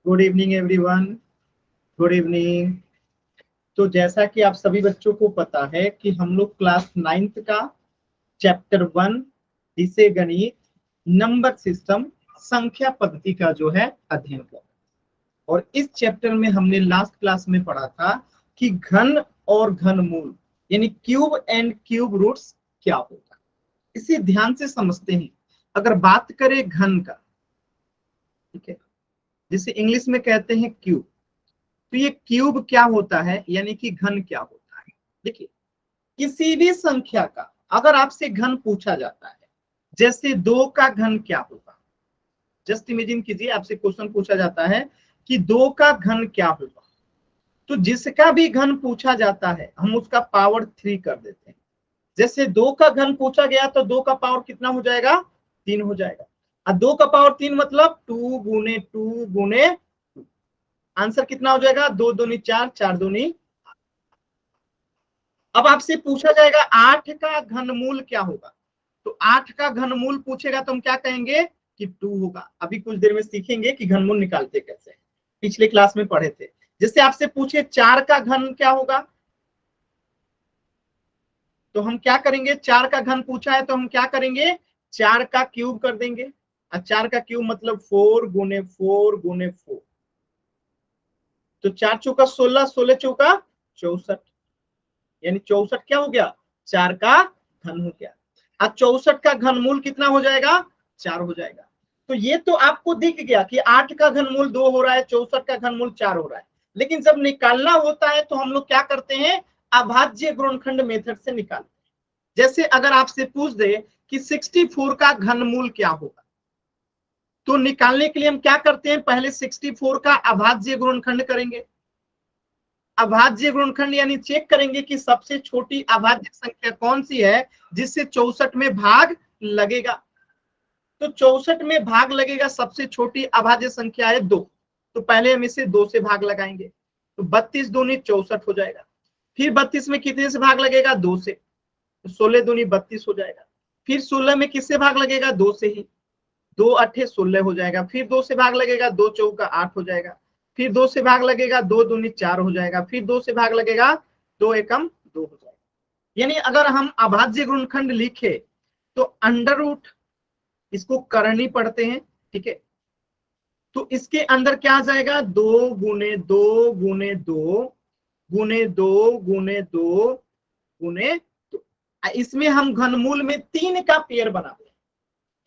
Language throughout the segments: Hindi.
Good evening everyone. Good evening. तो जैसा कि आप सभी बच्चों को पता है कि हम लोग क्लास 9th का चैप्टर 1 जिसे गणित नंबर सिस्टम संख्या पद्धति का जो है अध्ययन कर, और इस चैप्टर में हमने लास्ट क्लास में पढ़ा था कि घन और घनमूल यानी क्यूब एंड क्यूब रूट्स क्या होता है। इसे ध्यान से समझते हैं। अगर बात करें घन का, ठीक है, जिसे इंग्लिश में कहते हैं क्यूब, तो ये क्यूब क्या होता है यानी कि घन क्या होता है। देखिए, किसी भी संख्या का अगर आपसे घन पूछा जाता है, जैसे 2 का घन क्या होगा, जस्ट इमेजिन कीजिए आपसे क्वेश्चन पूछा जाता है कि 2 का घन क्या होगा, तो जिसका भी घन पूछा जाता है हम उसका पावर 3 कर देते हैं। जैसे 2 का घन पूछा गया तो 2 का पावर कितना हो जाएगा, 3 हो जाएगा। और 2 का पावर 3 मतलब 2 गुने 2 गुने, आंसर कितना हो जाएगा, 2 दूनी 4, 4 दूनी। अब आपसे पूछा जाएगा 8 का घनमूल क्या होगा, तो 8 का घनमूल पूछेगा तो हम क्या कहेंगे कि 2 होगा। अभी कुछ देर में सीखेंगे कि घनमूल निकालते कैसे, पिछले क्लास में पढ़े थे। जैसे आपसे पूछे 4 का घन क्या होगा, तो हम क्या करेंगे, 4 का घन पूछा है तो हम क्या करेंगे, 4 का क्यूब कर देंगे। और 4 का क्यूब मतलब 4 गुने 4 गुने 4, तो 4 चौका 16, 16 चौका 64, यानी 64 क्या हो गया, 4 का घन हो गया। अब 64 का घनमूल कितना हो जाएगा, 4 हो जाएगा। तो ये तो आपको दिख गया कि 8 का घनमूल 2 हो रहा है, 64 का घनमूल 4 हो रहा है। लेकिन जब निकालना होता है तो हम लोग क्या करते हैं, अभाज्य गुणनखंड मेथड से निकालते हैं। जैसे अगर आपसे पूछ दे कि 64 का घनमूल क्या होगा, तो निकालने के लिए हम क्या करते हैं, पहले 64 का अभाज्य गुणनखंड करेंगे। अभाज्य गुणनखंड यानी चेक करेंगे कि सबसे छोटी अभाज्य संख्या कौन सी है जिससे 64 में भाग लगेगा। तो 64 में भाग लगेगा, सबसे छोटी अभाज्य संख्या है 2, तो पहले हम इसे 2 से भाग लगाएंगे, तो 32 दूनी 64 हो जाएगा। फिर 32 में कितने से भाग लगेगा, 2 से, तो 16 दूनी 32 हो जाएगा। फिर 16 में किससे भाग लगेगा, 2 से ही, 2 अट्ठे 16 हो जाएगा। फिर 2 से भाग लगेगा, 2 चौका 8 हो जाएगा। फिर 2 से भाग लगेगा, 2 दूनी 4 हो जाएगा। फिर 2 से भाग लगेगा, 2 एकम 2 हो जाएगा। यानी अगर हम अभाज्य गुणनखंड लिखे तो अंडर रूट इसको करनी पड़ते हैं, ठीक है। तो इसके अंदर क्या आ जाएगा, 2 गुने 2 गुने 2 गुने 2 गुने 2 गुने 2। इसमें हम घनमूल में 3 का पेयर बनाते हैं।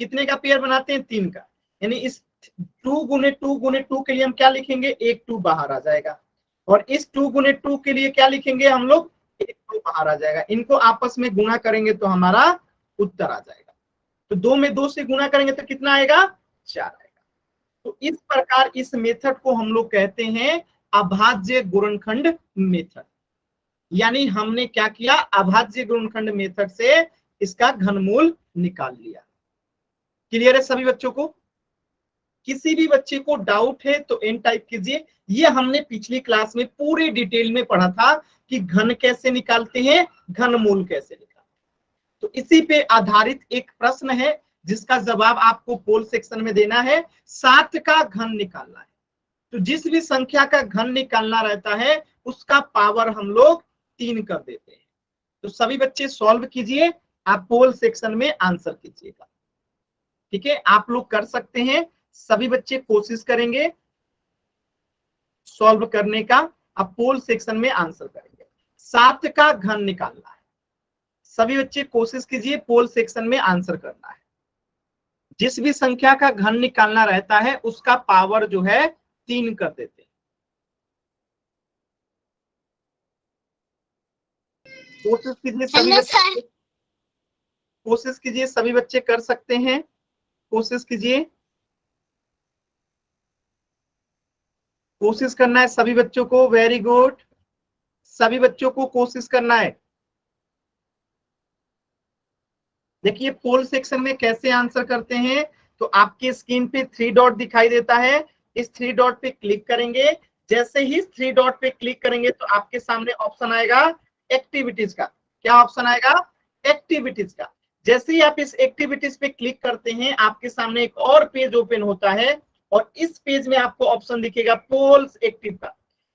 कितने का पेयर बनाते हैं, 3 का। यानी इस 2 गुने 2 गुने 2 के लिए हम क्या लिखेंगे, एक 2 बाहर आ जाएगा। और इस 2 गुने 2 के लिए क्या लिखेंगे हम लोग, एक 2 बाहर आ जाएगा। इनको आपस में गुणा करेंगे तो हमारा उत्तर आ जाएगा। तो 2 में 2 से गुणा करेंगे तो कितना आएगा, 4 आएगा। तो इस प्रकार इस मेथड को हम लोग कहते हैं अभाज्य गुणनखंड मेथड। यानी हमने क्या किया, अभाज्य गुणनखंड मेथड से इसका घनमूल निकाल लिया। क्लियर है सभी बच्चों को। किसी भी बच्चे को डाउट है तो एन टाइप कीजिए। ये हमने पिछली क्लास में पूरे डिटेल में पढ़ा था कि घन कैसे निकालते हैं, घनमूल कैसे निकालते हैं। तो इसी पे आधारित एक प्रश्न है जिसका जवाब आपको पोल सेक्शन में देना है। 7 का घन निकालना है, तो जिस भी संख्या का घन निकालना रहता है उसका पावर हम लोग 3 कर देते हैं। तो सभी बच्चे सॉल्व कीजिए, आप पोल सेक्शन में आंसर कीजिएगा, ठीक है। आप लोग कर सकते हैं, सभी बच्चे कोशिश करेंगे सॉल्व करने का। अब पोल सेक्शन में आंसर करेंगे। 7 का घन निकालना है, सभी बच्चे कोशिश कीजिए पोल सेक्शन में आंसर करना है। जिस भी संख्या का घन निकालना रहता है उसका पावर जो है 3 कर देते हैं। कोशिश कीजिए सभी बच्चे, कोशिश कीजिए सभी बच्चे कर सकते हैं, कोशिश कीजिए, कोशिश करना है सभी बच्चों को। वेरी गुड, सभी बच्चों को कोशिश करना है। देखिए पोल सेक्शन में कैसे आंसर करते हैं, तो आपके स्क्रीन पे 3 डॉट दिखाई देता है, इस 3 डॉट पे क्लिक करेंगे। जैसे ही 3 डॉट पे क्लिक करेंगे तो आपके सामने ऑप्शन आएगा एक्टिविटीज का। क्या ऑप्शन आएगा, एक्टिविटीज का। जैसे ही आप इस एक्टिविटीज पे क्लिक करते हैं आपके सामने एक और पेज ओपन होता है, और इस पेज में आपको ऑप्शन दिखेगा पोल्स एक्टिव का।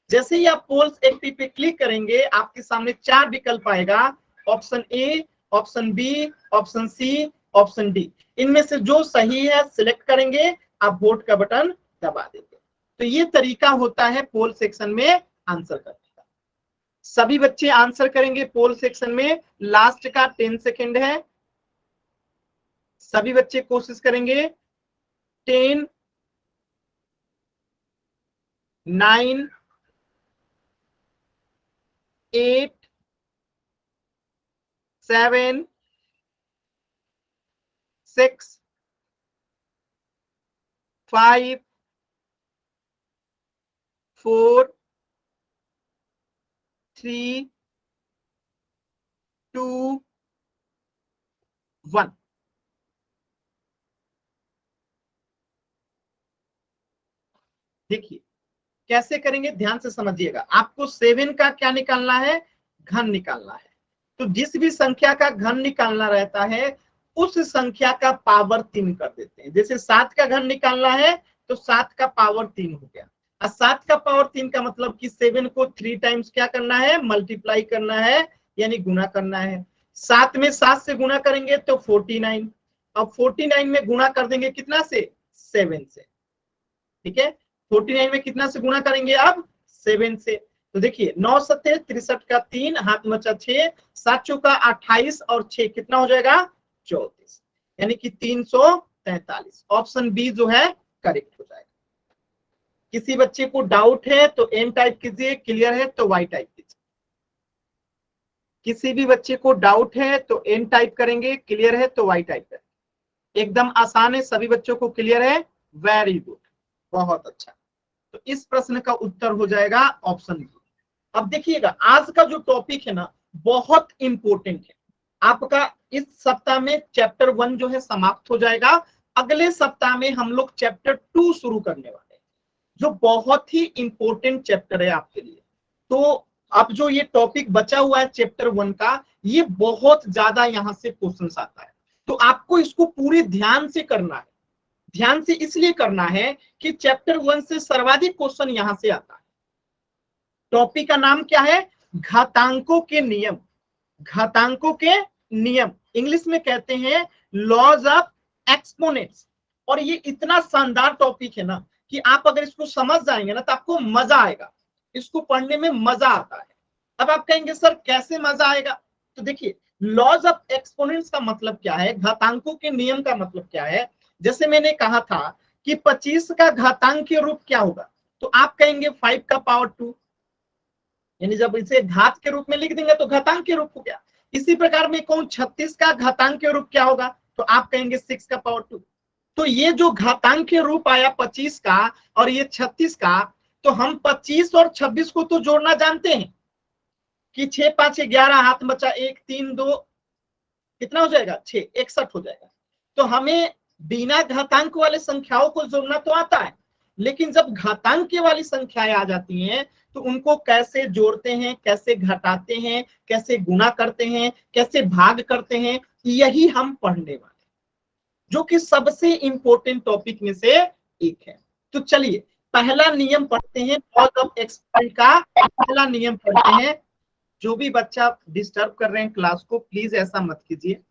जैसे ही आप पोल्स एक्टिव पे क्लिक करेंगे आपके सामने 4 विकल्प आएगा, option A, option B, option C, option D. इनमें से जो सही है सिलेक्ट करेंगे, आप वोट का बटन दबा देंगे। तो ये तरीका होता है पोल सेक्शन में आंसर करने का। सभी बच्चे आंसर करेंगे पोल सेक्शन में। लास्ट का 10 सेकेंड है, सभी बच्चे कोशिश करेंगे। 10, 9, 8, 7, 6, 5, 4, 3, 2, 1। देखिए कैसे करेंगे, ध्यान से समझिएगा। आपको 7 का क्या निकालना है, घन निकालना है। तो जिस भी संख्या का घन निकालना रहता है उस संख्या का पावर 3 कर देते हैं। जैसे 7 का घन निकालना है तो 7 का पावर 3 हो गया। और 7 का पावर 3 का मतलब कि 7 को 3 टाइम्स क्या करना है, मल्टीप्लाई करना है, यानी गुना करना है। 7 में 7 से गुना करेंगे तो 49। अब 49 में गुना कर देंगे कितना से, 7 से। ठीक है, 49 में कितना से गुना करेंगे, अब 7 से। तो देखिए 9 सत्ते 63 का 3, हाथ में बचा 6, 7 चौका 28 और 6 कितना हो जाएगा, 34, यानी कि 343। ऑप्शन बी जो है करेक्ट हो जाएगा। किसी बच्चे को डाउट है तो एन टाइप कीजिए, क्लियर है तो वाई टाइप कीजिए। किसी भी बच्चे को डाउट है तो एन टाइप करेंगे, क्लियर है तो वाई टाइप करेंगे। एकदम आसान है, सभी बच्चों को क्लियर है, वेरी गुड, बहुत अच्छा। तो इस प्रश्न का उत्तर हो जाएगा ऑप्शन बी। अब देखिएगा आज का जो टॉपिक है ना बहुत इंपॉर्टेंट है आपका। इस सप्ताह में चैप्टर 1 जो है समाप्त हो जाएगा। अगले सप्ताह में हम लोग चैप्टर 2 शुरू करने वाले हैं, जो बहुत ही इंपॉर्टेंट चैप्टर है आपके लिए। तो अब जो ये टॉपिक बचा हुआ है चैप्टर 1 का, ये बहुत ज्यादा यहाँ से क्वेश्चन आता है। तो आपको इसको पूरे ध्यान से करना है। ध्यान से इसलिए करना है कि चैप्टर 1 से सर्वाधिक क्वेश्चन यहां से आता है। टॉपिक का नाम क्या है, घातांकों के नियम। घातांकों के नियम इंग्लिश में कहते हैं लॉज ऑफ एक्सपोनेंट्स। और ये इतना शानदार टॉपिक है ना कि आप अगर इसको समझ जाएंगे ना तो आपको मजा आएगा, इसको पढ़ने में मजा आता है। अब आप कहेंगे सर कैसे मजा आएगा, तो देखिए लॉज ऑफ एक्सपोनेंट्स का मतलब क्या है, घातांकों के नियम का मतलब क्या है। जैसे मैंने कहा था कि 25 का घातांकीय रूप क्या होगा, तो आप कहेंगे 5 का पावर 2, यानी जब इसे घात के रूप में लिख देंगे तो घातांक के रूप हो गया। इसी प्रकार में कौन 36 का घातांक के रूप क्या होगा, तो आप कहेंगे 6 का पावर 2। तो ये जो घातांक के रूप आया 25 का और ये 36 का, तो हम 25 और 26 को तो जोड़ना जानते हैं कि 6 5 11, हाथ बचा 1 3 2, कितना हो जाएगा 6, 61 हो जाएगा। तो हमें बिना घातांक वाले संख्याओं को जोड़ना तो आता है, लेकिन जब घातांक वाली संख्याएं आ जाती हैं तो उनको कैसे जोड़ते हैं, कैसे घटाते हैं, कैसे गुना करते हैं, कैसे भाग करते हैं, यही हम पढ़ने वाले, जो कि सबसे इंपॉर्टेंट टॉपिक में से एक है। तो चलिए पहला नियम पढ़ते हैं, लॉज ऑफ एक्सपोनेंट का पहला नियम पढ़ते हैं। जो भी बच्चा डिस्टर्ब कर रहे हैं क्लास को, प्लीज ऐसा मत कीजिए।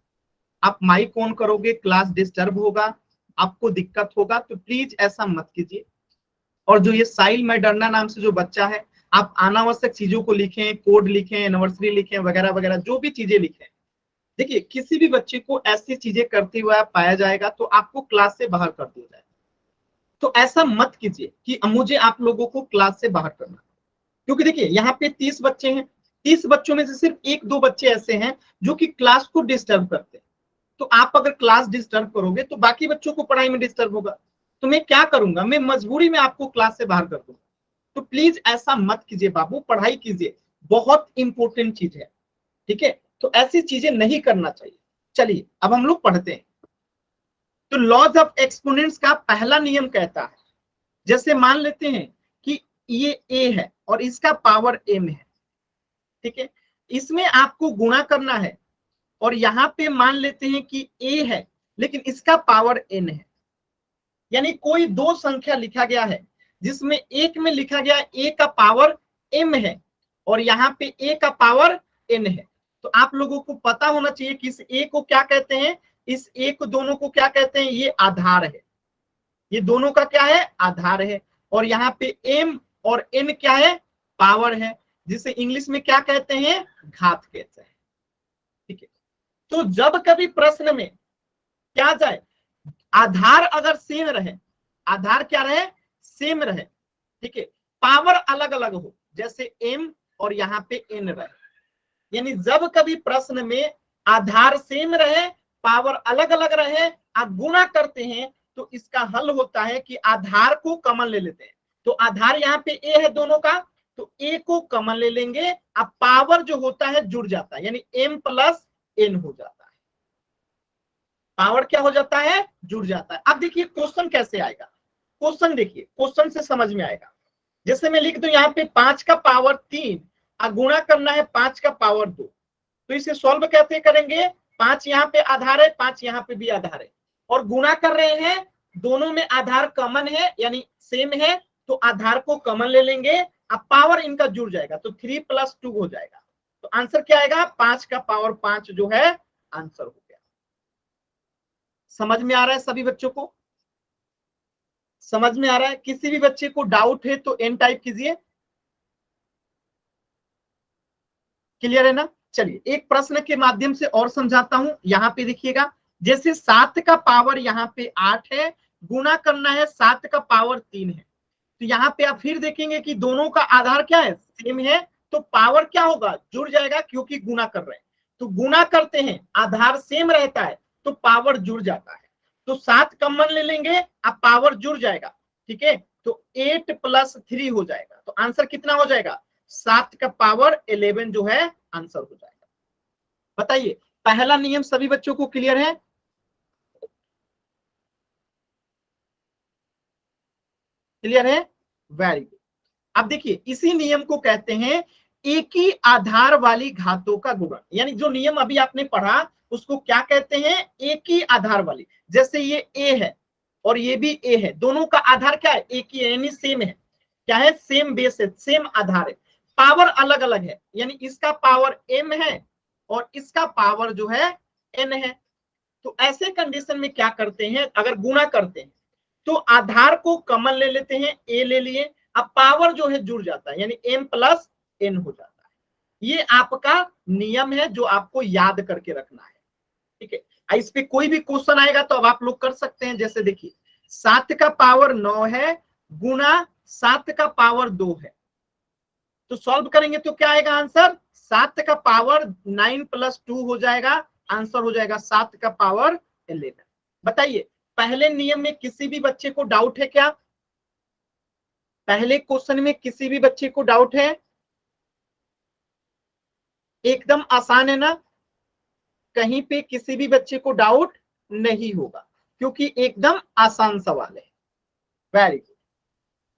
आप माइक ऑन करोगे क्लास डिस्टर्ब होगा, आपको दिक्कत होगा, तो प्लीज ऐसा मत कीजिए। और जो ये साहिल मैडरना नाम से जो बच्चा है, आप अनावश्यक चीजों को लिखें, कोड लिखें, एनिवर्सरी लिखें, वगैरह वगैरह जो भी चीजें लिखें। देखिए किसी भी बच्चे को ऐसी चीजें करते हुए पाया जाएगा तो आपको क्लास से बाहर कर दिया जाएगा। तो ऐसा मत कीजिए कि मुझे आप लोगों को क्लास से बाहर करना, क्योंकि देखिए यहाँ पे 30 बच्चे हैं, 30 बच्चों में से सिर्फ 1-2 बच्चे ऐसे हैं जो कि क्लास को डिस्टर्ब करते हैं। तो आप अगर क्लास डिस्टर्ब करोगे तो बाकी बच्चों को पढ़ाई में डिस्टर्ब होगा। तो मैं क्या करूंगा, मैं मजबूरी में आपको क्लास से बाहर कर दूंगा। तो प्लीज ऐसा मत कीजिए बाबू, पढ़ाई कीजिए, बहुत इंपॉर्टेंट चीज है। ठीक है, तो ऐसी चीजें नहीं करना चाहिए। चलिए अब हम लोग पढ़ते हैं। तो लॉज ऑफ एक्सपोनेंट्स का पहला नियम कहता है, जैसे मान लेते हैं कि ये ए है और इसका पावर एम है। ठीक है, इसमें आपको गुणा करना है। और यहां पे मान लेते हैं कि ए है लेकिन इसका पावर एन है। यानी कोई दो संख्या लिखा गया है जिसमें एक में लिखा गया a का पावर m है और यहाँ पे a का पावर n है, तो आप लोगों को पता होना चाहिए कि इस a को क्या कहते हैं, इस a को दोनों को क्या कहते हैं, ये आधार है, ये दोनों का क्या है, आधार है। और यहाँ पे m और n क्या है, पावर है, जिसे इंग्लिश में क्या कहते हैं, घात कहते हैं। ठीक है, तो जब कभी प्रश्न में क्या जाए, आधार अगर सेम रहे, आधार क्या रहे, सेम रहे, ठीक है, पावर अलग अलग हो, जैसे m और यहाँ पे n रहे, यानी जब कभी प्रश्न में आधार सेम रहे, पावर अलग अलग रहे, आप गुणा करते हैं, तो इसका हल होता है कि आधार को कॉमन ले लेते हैं। तो आधार यहाँ पे a है दोनों का, तो a को कॉमन ले लेंगे, अब पावर जो होता है जुड़ जाता है, यानी m प्लस n हो जाता है, पावर क्या हो जाता है, जुड़ जाता है। अब देखिए क्वेश्चन कैसे आएगा, क्वेश्चन देखिए, क्वेश्चन से समझ में आएगा। जैसे मैं लिख दूं यहाँ पे 5 का पावर 3 और गुणा करना है 5 का पावर 2, तो इसे सॉल्व कैसे करेंगे, 5 यहाँ पे आधार है, 5 यहाँ पे भी आधार है, और गुणा कर रहे हैं, दोनों में आधार कॉमन है यानी सेम है, तो आधार को कॉमन ले लेंगे, अब पावर इनका जुड़ जाएगा, तो 3 + 2 हो जाएगा, तो आंसर क्या आएगा, 5 का पावर 5 जो है आंसर हो गया। समझ में आ रहा है सभी बच्चों को, समझ में आ रहा है? किसी भी बच्चे को डाउट है तो एन टाइप कीजिए। क्लियर है ना? चलिए एक प्रश्न के माध्यम से और समझाता हूं, यहाँ पे देखिएगा, जैसे 7 का पावर यहाँ पे 8 है, गुणा करना है 7 का पावर 3 है, तो यहाँ पे आप फिर देखेंगे कि दोनों का आधार क्या है, सेम है, तो पावर क्या होगा, जुड़ जाएगा, क्योंकि गुणा कर रहे हैं, तो गुणा करते हैं, आधार सेम रहता है तो पावर जुड़ जाता है, तो 7 कॉमन ले लेंगे, अब पावर जुड़ जाएगा, ठीक है, तो 8 + 3 हो जाएगा, तो आंसर कितना हो जाएगा, 7 का पावर 11 जो है आंसर हो जाएगा। बताइए पहला नियम सभी बच्चों को क्लियर है? क्लियर है, वेरी गुड। अब देखिए इसी नियम को कहते हैं एक ही आधार वाली घातों का गुणन, यानी जो नियम अभी आपने पढ़ा उसको क्या कहते हैं, एक ही आधार वाली, जैसे ये a है और ये भी a है, दोनों का आधार क्या है, एक ही यानी सेम है, क्या है, सेम बेस है, सेम आधार है, पावर अलग अलग है, यानी इसका पावर m है और इसका पावर जो है n है, तो ऐसे कंडीशन में क्या करते हैं, अगर गुणा करते हैं तो आधार को कॉमन ले लेते हैं, a ले लिए, अब पावर जो है जुड़ जाता है, यानी m + n हो जाता है। ये आपका नियम है जो आपको याद करके रखना है, ठीक है। इस पे कोई भी क्वेश्चन आएगा तो अब आप लोग कर सकते हैं, जैसे देखिए 7 का पावर 9 है गुना 7 का पावर 2 है, तो सॉल्व करेंगे तो क्या आएगा आंसर, 7 का पावर 9 + 2 हो जाएगा, आंसर हो जाएगा 7 का पावर 11। बताइए पहले नियम में किसी भी बच्चे को डाउट है क्या, पहले क्वेश्चन में किसी भी बच्चे को डाउट है? एकदम आसान है ना, कहीं पे किसी भी बच्चे को डाउट नहीं होगा, क्योंकि एकदम आसान सवाल है। वेरी गुड,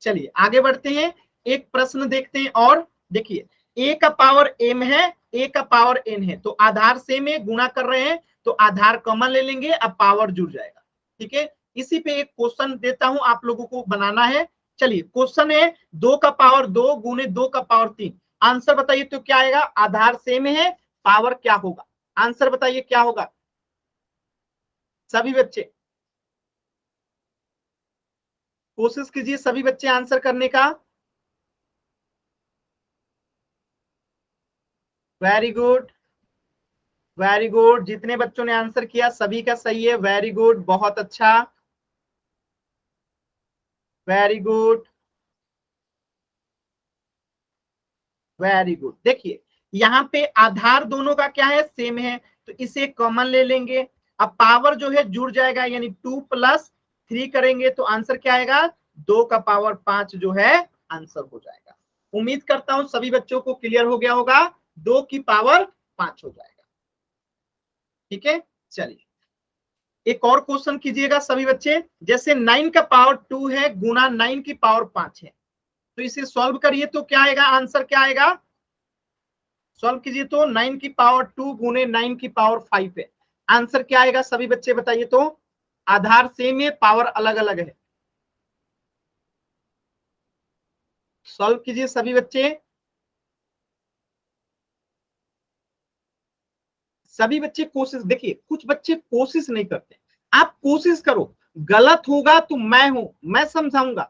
चलिए आगे बढ़ते हैं, एक प्रश्न देखते हैं और देखिए a का पावर m है, a का पावर n है, तो आधार सेम है, गुणा कर रहे हैं तो आधार कॉमन ले लेंगे, अब पावर जुड़ जाएगा, ठीक है। इसी पे एक क्वेश्चन देता हूं, आप लोगों को बनाना है। चलिए क्वेश्चन है 2 का पावर 2 गुने 2 का पावर 3, आंसर बताइए तो क्या आएगा, आधार सेम है, पावर क्या होगा, आंसर बताइए क्या होगा सभी बच्चे, कोशिश कीजिए सभी बच्चे आंसर करने का। वेरी गुड, वेरी गुड, जितने बच्चों ने आंसर किया सभी का सही है, वेरी गुड, बहुत अच्छा, वेरी गुड, वेरी गुड। देखिए यहाँ पे आधार दोनों का क्या है, सेम है, तो इसे कॉमन ले लेंगे, अब पावर जो है जुड़ जाएगा, यानी 2 + 3 करेंगे तो आंसर क्या आएगा, 2 का पावर 5 जो है आंसर हो जाएगा। उम्मीद करता हूं सभी बच्चों को क्लियर हो गया होगा, 2 की पावर 5 हो जाएगा, ठीक है। चलिए एक और क्वेश्चन कीजिएगा सभी बच्चे, जैसे 9 का पावर 2 है गुना 9 की पावर 5 है, तो इसे सॉल्व करिए तो क्या आएगा, आंसर क्या आएगा, सॉल्व कीजिए तो 9 की पावर 2 गुने 9 की पावर 5 है, आंसर क्या आएगा सभी बच्चे बताइए तो, आधार सेम है, पावर अलग अलग है, सॉल्व कीजिए सभी बच्चे। सभी बच्चे कोशिश, देखिए कुछ बच्चे कोशिश नहीं करते, आप कोशिश करो, गलत होगा तो मैं हूं, मैं समझाऊंगा,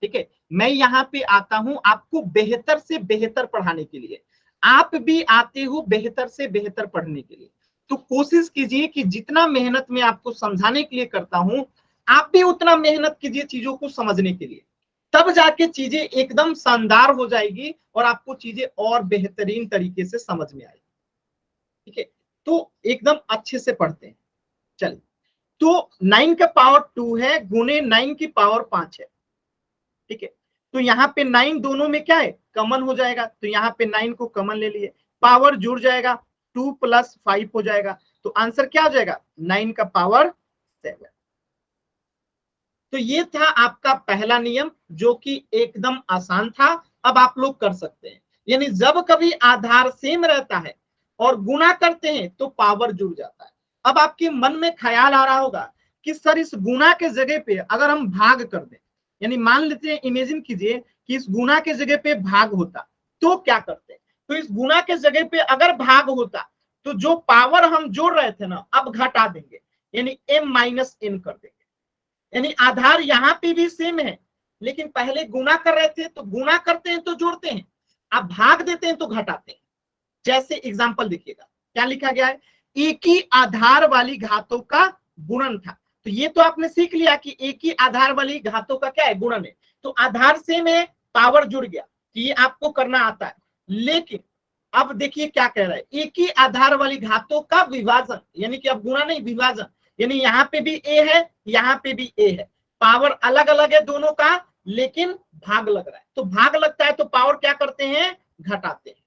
ठीक है। मैं यहाँ पे आता हूं आपको बेहतर से बेहतर पढ़ाने के लिए, आप भी आते हो बेहतर से बेहतर पढ़ने के लिए। तो कोशिश कीजिए कि जितना मेहनत मैं आपको समझाने के लिए करता हूं, आप भी उतना मेहनत कीजिए चीजों को समझने के लिए, तब जाके चीजें एकदम शानदार हो जाएगी और आपको चीजें और बेहतरीन तरीके से समझ में आएगी, ठीक है। तो एकदम अच्छे से पढ़ते हैं। चलिए, तो 9 का पावर 2 है गुने 9 की पावर 5 है, ठीक है। तो यहाँ पे 9 दोनों में क्या है, कॉमन हो जाएगा, तो यहाँ पे 9 को कॉमन ले लिए, पावर जुड़ जाएगा, 2 + 5 हो जाएगा, तो आंसर क्या हो जाएगा, 9 का पावर 7। तो ये था आपका पहला नियम, जो कि एकदम आसान था, अब आप लोग कर सकते हैं। यानी जब कभी आधार सेम रहता है और गुना करते हैं तो पावर जुड़ जाता है। अब आपके मन में ख्याल आ रहा होगा कि सर इस गुना के जगह पे अगर हम भाग कर दें, यानी मान लेते हैं, इमेजिन कीजिए कि इस गुना के जगह पे भाग होता, तो क्या करते हैं। तो इस गुना के जगह पे अगर भाग होता तो जो पावर हम जोड़ रहे थे ना, अब घटा देंगे, यानी m-n कर देंगे। यानी आधार यहाँ पे भी सेम है, लेकिन पहले गुना कर रहे थे तो गुना करते हैं तो जोड़ते हैं, अब भाग देते हैं तो घटाते हैं। जैसे एग्जांपल देखिएगा, क्या लिखा गया है, एक ही आधार वाली घातों का गुणन था। तो ये तो आपने सीख लिया कि एक ही आधार वाली घातों का क्या है, गुणन है। तो आधार सेम है, पावर जुड़ गया, तो ये आपको करना आता है। लेकिन अब देखिए क्या कह रहा है, एक ही आधार वाली घातों का विभाजन, यानी कि अब गुणा नहीं, विभाजन, यानी यहाँ पे भी ए है, यहाँ पे भी ए है, पावर अलग अलग है दोनों का, लेकिन भाग लग रहा है। तो भाग लगता है तो पावर क्या करते हैं, घटाते हैं,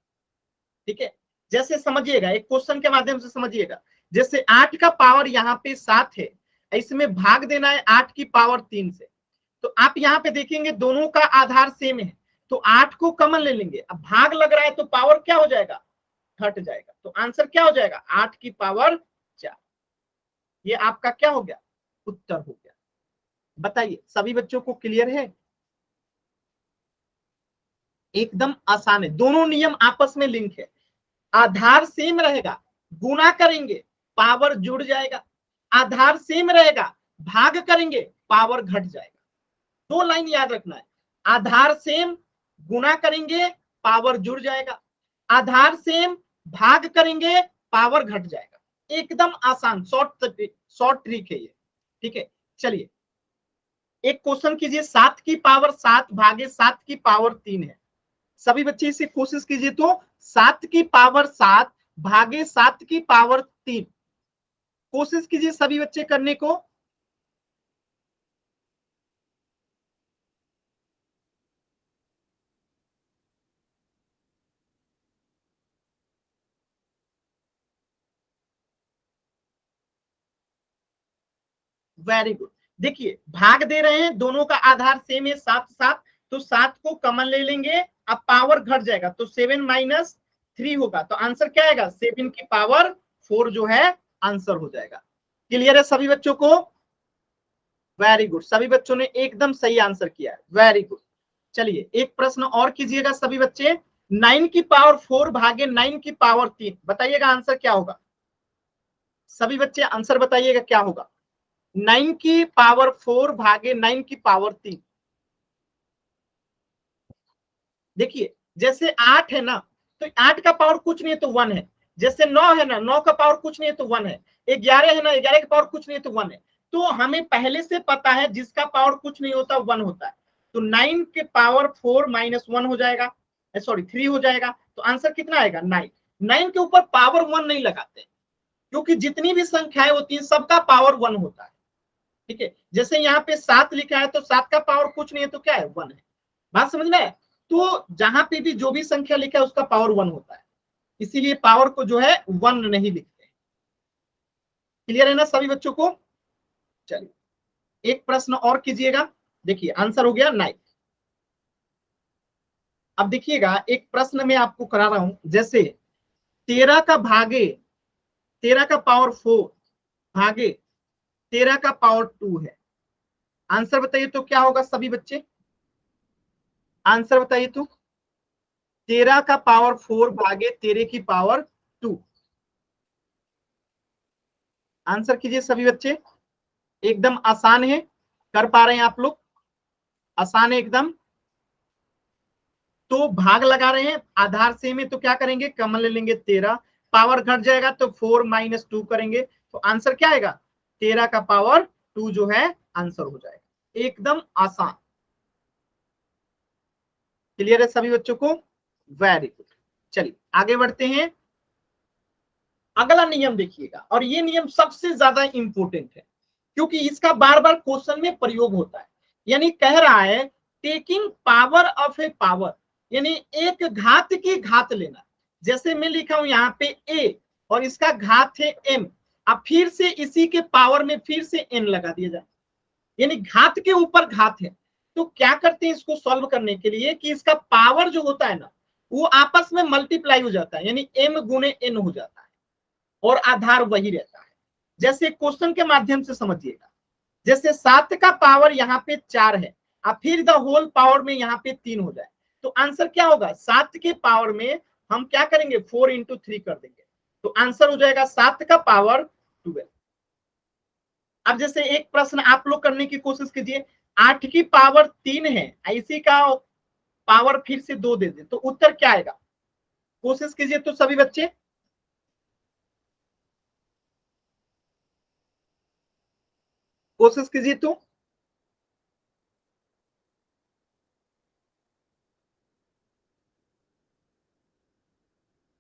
ठीक है। जैसे समझिएगा, एक क्वेश्चन के माध्यम से समझिएगा, जैसे 8 का पावर यहाँ पे 7 है, इसमें भाग देना है 8 की पावर 3 से। तो आप यहाँ पे देखेंगे दोनों का आधार सेम है, तो 8 को कॉमन ले लेंगे, अब भाग लग रहा है तो पावर क्या हो जाएगा, घट जाएगा। तो आंसर क्या हो जाएगा, 8 की पावर 4। ये आपका क्या हो गया, उत्तर हो गया। बताइए सभी बच्चों को क्लियर है। एकदम आसान है, दोनों नियम आपस में लिंक है। आधार सेम रहेगा, गुना करेंगे पावर जुड़ जाएगा, आधार सेम रहेगा, भाग करेंगे पावर घट जाएगा। दो लाइन याद रखना है, आधार सेम, गुना करेंगे पावर जुड़ जाएगा, आधार सेम, भाग करेंगे पावर घट जाएगा। एकदम आसान शॉर्ट ट्रिक है ये, ठीक है। चलिए एक क्वेश्चन कीजिए, 7 की पावर 7 भागे 7 की पावर 3 है। सभी बच्चे इसे कोशिश कीजिए, तो 7 की पावर 7 भागे 7 की पावर 3, कोशिश कीजिए सभी बच्चे करने को। Very good. देखिए भाग दे रहे हैं, दोनों का आधार सेम है 7 7, तो 7 को कॉमन ले लेंगे, अब पावर घट जाएगा, तो 7 - 3 होगा, तो आंसर क्या आएगा, 7 की पावर 4 जो है आंसर हो जाएगा। क्लियर है सभी बच्चों को। वेरी गुड, सभी बच्चों ने एकदम सही आंसर किया है, वेरी गुड। चलिए एक प्रश्न और कीजिएगा सभी बच्चे, 9 की पावर 4 भागे 9 की पावर 3, बताइएगा आंसर क्या होगा। सभी बच्चे आंसर बताइएगा क्या होगा, 9 की पावर 4 भागे 9 की पावर 3। देखिए जैसे 8 है ना, तो 8 का पावर कुछ नहीं है तो 1 है। जैसे 9 है ना, 9 का पावर कुछ नहीं है तो 1 है। 11 है ना, 11 का पावर कुछ नहीं है तो 1 है। तो हमें पहले से पता है जिसका पावर कुछ नहीं होता 1 होता है। तो 9 के पावर 4 - 1 हो जाएगा, सॉरी 3 हो जाएगा, तो आंसर कितना आएगा, 9। 9 के ऊपर पावर 1 नहीं लगाते, क्योंकि जितनी भी संख्याएं होती हैं सबका पावर 1 होता है, ठीक है। जैसे यहाँ पे 7 लिखा है, तो 7 का पावर कुछ नहीं है तो क्या है, 1 है। बात समझ में है। तो जहां पे भी जो भी संख्या लिखा है उसका पावर 1 होता है, इसीलिए पावर को जो है 1 नहीं लिखते। क्लियर है ना सभी बच्चों को। चलिए एक प्रश्न और कीजिएगा, देखिए आंसर हो गया 9। अब देखिएगा एक प्रश्न में आपको करा रहा हूं, जैसे 13 का भागे 13 का पावर 4 भागे 13 का पावर 2 है, आंसर बताइए तो क्या होगा सभी बच्चे। आंसर बताइए तो। 13 का पावर 4 भागे 13 की पावर 2। आंसर कीजिए सभी बच्चे। एकदम आसान है, कर पा रहे हैं आप लोग? आसान है एकदम। तो भाग लगा रहे हैं, आधार सेम है तो क्या करेंगे, कॉमन ले लेंगे 13। पावर घट जाएगा तो 4 माइनस 2 करेंगे, तो आंसर क्या आएगा, 13 का पावर 2 जो है आंसर हो जाएगा। एकदम आसान। क्लियर है सभी बच्चों को? Very good. चलिए आगे बढ़ते हैं। अगला नियम देखिएगा, और ये नियम सबसे ज्यादा इंपॉर्टेंट है क्योंकि इसका बार बार क्वेश्चन में प्रयोग होता है। यानी कह रहा है taking power of A power, यानी एक घात की घात लेना। जैसे मैं लिखा हूं यहाँ पे a और इसका घात है m, अब फिर से इसी के पावर में फिर से n लगा दिया जाए, यानी घात के ऊपर घात है। तो क्या करते हैं इसको सॉल्व करने के लिए कि इसका पावर जो होता है ना वो आपस में मल्टीप्लाई हो जाता है, यानी m गुने n हो जाता है और आधार वही रहता है। जैसे क्वेश्चन के माध्यम से समझिएगा, जैसे 7 का पावर यहाँ पे 4 है, अब फिर द होल पावर में यहाँ पे 3 हो जाए, तो आंसर क्या होगा, 7 के पावर में हम क्या करेंगे 4 इंटू 3 कर देंगे, तो आंसर हो जाएगा 7 का पावर 12। अब जैसे एक प्रश्न आप लोग करने की कोशिश कीजिए, 8 की पावर 3 है, इसी का पावर फिर से 2 दे दे, तो उत्तर क्या आएगा, कोशिश कीजिए तो सभी बच्चे, कोशिश कीजिए तो।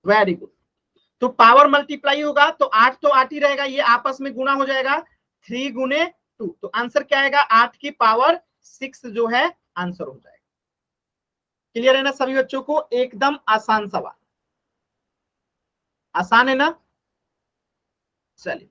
Very good. तो पावर मल्टीप्लाई होगा तो 8 तो 8 ही रहेगा, ये आपस में गुना हो जाएगा, 3 गुने 2, तो आंसर क्या आएगा 8 की पावर 6 जो है आंसर हो जाएगा। क्लियर है ना सभी बच्चों को? एकदम आसान सवाल, आसान है ना? चलिए,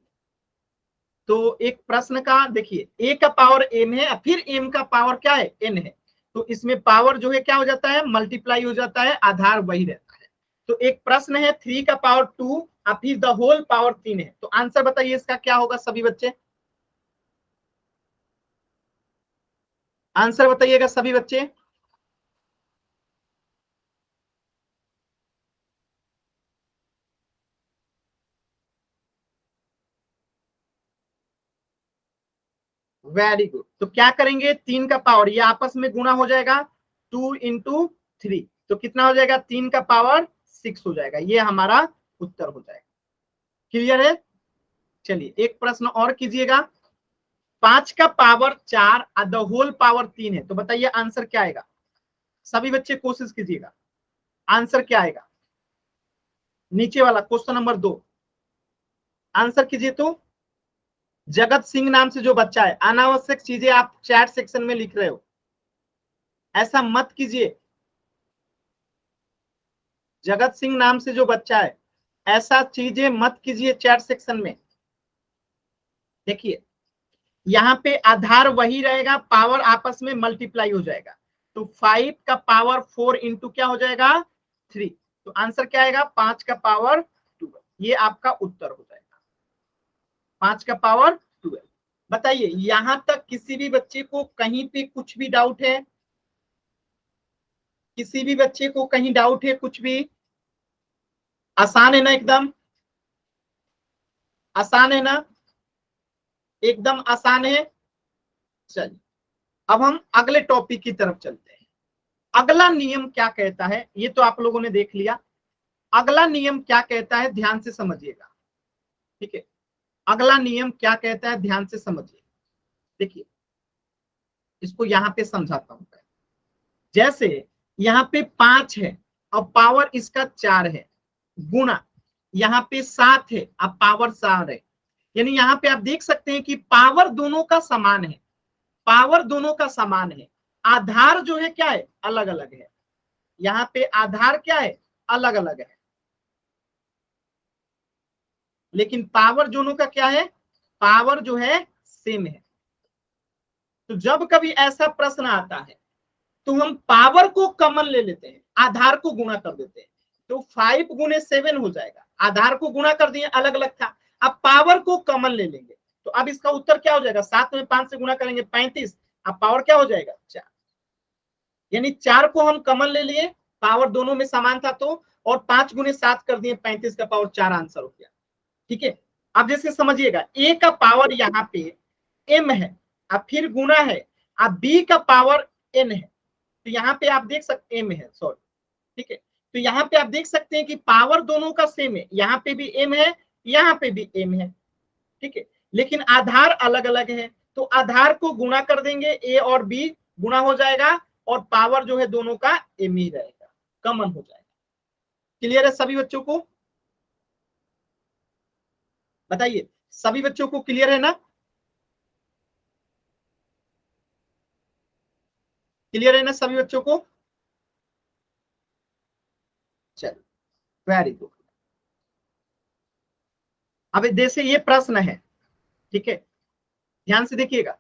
तो एक प्रश्न का देखिए, a का पावर m है, फिर m का पावर क्या है n है, तो इसमें पावर जो है क्या हो जाता है, मल्टीप्लाई हो जाता है, आधार वही रहता है। तो एक प्रश्न है 3 का पावर 2 और फिर द होल पावर 3 है, तो आंसर बताइए इसका क्या होगा सभी बच्चे, आंसर बताइएगा सभी बच्चे। Very good. तो क्या करेंगे, 3 का पावर ये आपस में गुना हो जाएगा, 2 इंटू 3, तो कितना हो जाएगा, 3 का पावर 6 हो जाएगा, ये हमारा उत्तर हो जाएगा। क्लियर है? चलिए एक प्रश्न और कीजिएगा, 5 का पावर 4 और द होल पावर 3 है, तो बताइए आंसर क्या आएगा, सभी बच्चे कोशिश कीजिएगा, आंसर क्या आएगा, नीचे वाला क्वेश्चन नंबर 2, आंसर कीजिए तो। जगत सिंह नाम से जो बच्चा है, अनावश्यक चीजें आप चैट सेक्शन में लिख रहे हो, ऐसा मत कीजिए। जगत सिंह नाम से जो बच्चा है, ऐसा चीजें मत कीजिए चैट सेक्शन में। देखिए यहाँ पे आधार वही रहेगा, पावर आपस में मल्टीप्लाई हो जाएगा, तो 5 का पावर 4 इंटू क्या हो जाएगा 3, तो आंसर क्या आएगा 5 का पावर 12, ये आपका उत्तर हो जाएगा 5 का पावर 12। बताइए यहां तक किसी भी बच्चे को कहीं पे कुछ भी डाउट है, किसी भी बच्चे को कहीं डाउट है कुछ भी? आसान है ना एकदम, आसान है ना, एकदम आसान है। चलिए अब हम अगले टॉपिक की तरफ चलते हैं। अगला नियम क्या कहता है ये तो आप लोगों ने देख लिया, अगला नियम क्या कहता है ध्यान से समझिएगा, ठीक है? अगला नियम क्या कहता है ध्यान से समझिए। देखिए इसको यहां पे समझाता हूं। जैसे यहाँ पे 5 है और पावर इसका 4 है, गुना यहाँ पे 7 है और पावर 4 है, यानी यहाँ पे आप देख सकते हैं कि पावर दोनों का समान है, पावर दोनों का समान है, आधार जो है क्या है अलग अलग है, यहाँ पे आधार क्या है अलग अलग है, लेकिन पावर दोनों का क्या है, पावर जो है सेम है। तो जब कभी ऐसा प्रश्न आता है तो हम पावर को कॉमन ले लेते हैं, आधार को गुणा कर देते हैं, तो 5 गुने 7 हो जाएगा, आधार को गुणा कर दिए अलग अलग था, अब पावर को कॉमन ले लेंगे, तो अब इसका उत्तर क्या हो जाएगा, 7 में 5 से गुणा करेंगे 35, अब पावर क्या हो जाएगा 4। यानी 4 को हम कॉमन ले लिए, पावर दोनों में समान था तो, और 5 गुने 7 कर दिए, 35 का पावर 4 आंसर हो गया। ठीक है, अब जैसे समझिएगा ए का पावर यहाँ पे m है, अब फिर गुना है, अब b का पावर n है, तो यहाँ पे आप देख सकते m है, सॉरी, ठीक है, तो यहाँ पे आप देख सकते हैं कि पावर दोनों का सेम है, यहाँ पे भी m है, यहाँ पे भी m है, ठीक है, लेकिन आधार अलग अलग है, तो आधार को गुणा कर देंगे, a और b गुणा हो जाएगा, और पावर जो है दोनों का m ही रहेगा, कॉमन हो जाएगा। क्लियर है सभी बच्चों को? बताइए, सभी बच्चों को क्लियर है ना? क्लियर है ना सभी बच्चों को? चलो, वेरी गुड। अब जैसे ये प्रश्न है, ठीक है, ध्यान से देखिएगा,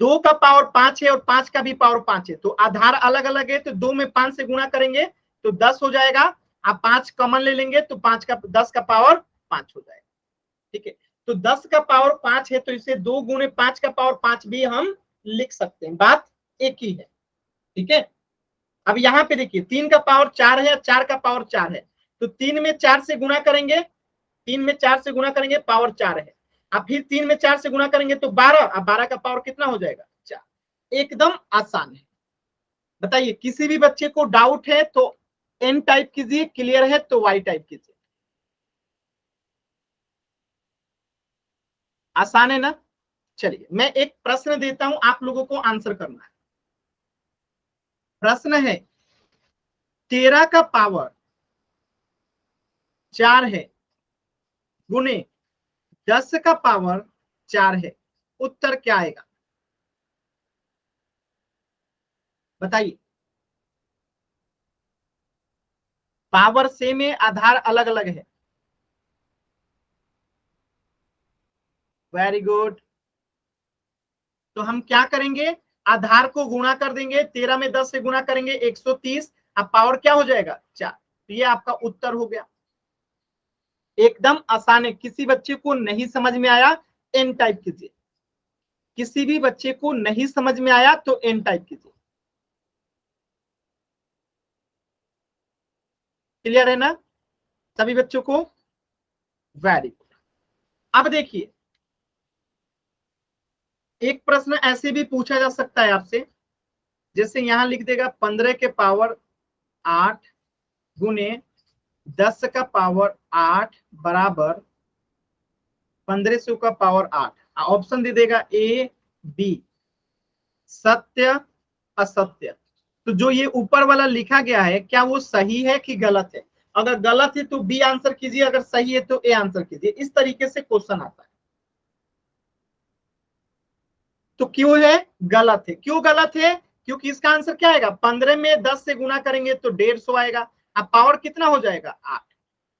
2 का पावर 5 है और 5 का भी पावर 5 है, तो आधार अलग अलग है, तो 2 में 5 से गुणा करेंगे तो 10 हो जाएगा, आप 5 कॉमन ले लेंगे तो 5 का 10 का पावर 5 हो जाएगा। ठीक है, तो 10 का पावर 5 है, तो इसे 2 गुणे 5 का पावर 5 भी हम लिख सकते हैं, बात एक ही है। ठीक है, अब यहाँ पे देखिए 3 का पावर 4 है, 4 का पावर 4 है, तो 3 में 4 से गुणा करेंगे, 3 में 4 से गुणा करेंगे, पावर 4 है, अब फिर 3 में 4 से गुणा करेंगे तो 12, अब 12 का पावर कितना हो जाएगा? 4। एकदम आसान है। बताइए, किसी भी बच्चे को डाउट है तो एन टाइप कीजिए, क्लियर है तो वाई टाइप कीजिए। आसान है ना? चलिए मैं एक प्रश्न देता हूं, आप लोगों को आंसर करना है। प्रश्न है 13 का पावर 4 है गुने 10 का पावर 4 है, उत्तर क्या आएगा? बताइए। पावर सेम है, आधार अलग अलग है। Very good. तो हम क्या करेंगे, आधार को गुणा कर देंगे, 13 में 10 से गुणा करेंगे 130, अब पावर क्या हो जाएगा? 4। तो ये आपका उत्तर हो गया। एकदम आसान है, किसी बच्चे को नहीं समझ में आया एन टाइप कीजिए, किसी भी बच्चे को नहीं समझ में आया तो एन टाइप कीजिए। क्लियर है ना सभी बच्चों को? Very good. अब देखिए, एक प्रश्न ऐसे भी पूछा जा सकता है आपसे, जैसे यहां लिख देगा 15 के पावर 8 गुने 10 का पावर 8 बराबर 1500 का पावर 8। ऑप्शन दे देगा ए बी, सत्य असत्य। तो जो ये ऊपर वाला लिखा गया है, क्या वो सही है कि गलत है? अगर गलत है तो बी आंसर कीजिए, अगर सही है तो ए आंसर कीजिए। इस तरीके से क्वेश्चन आता है। तो क्यों है गलत है? क्यों गलत है? क्योंकि इसका आंसर क्या आएगा? 15 में 10 से गुना करेंगे तो 150 आएगा। अब पावर कितना हो जाएगा? 8।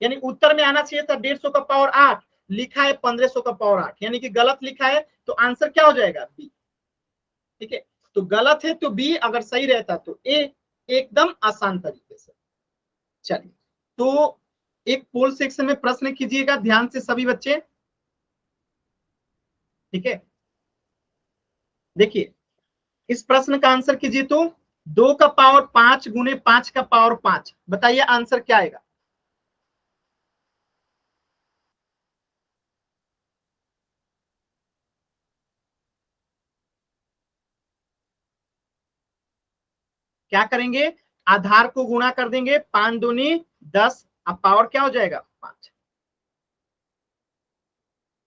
यानी उत्तर में आना चाहिए था 150 का पावर 8, लिखा है 1500 का पावर 8, यानी कि गलत लिखा है, तो आंसर क्या हो जाएगा? बी। ठीक है, तो गलत है तो बी, अगर सही रहता तो ए। एकदम आसान तरीके से। चलिए, तो एक पोल सेक्शन में प्रश्न कीजिएगा ध्यान से सभी बच्चे। ठीक है, देखिए इस प्रश्न का आंसर कीजिए तो 2 का पावर 5 गुने 5 का पावर 5, बताइए आंसर क्या आएगा? क्या करेंगे? आधार को गुणा कर देंगे, 5 दूनी 10, अब पावर क्या हो जाएगा? 5।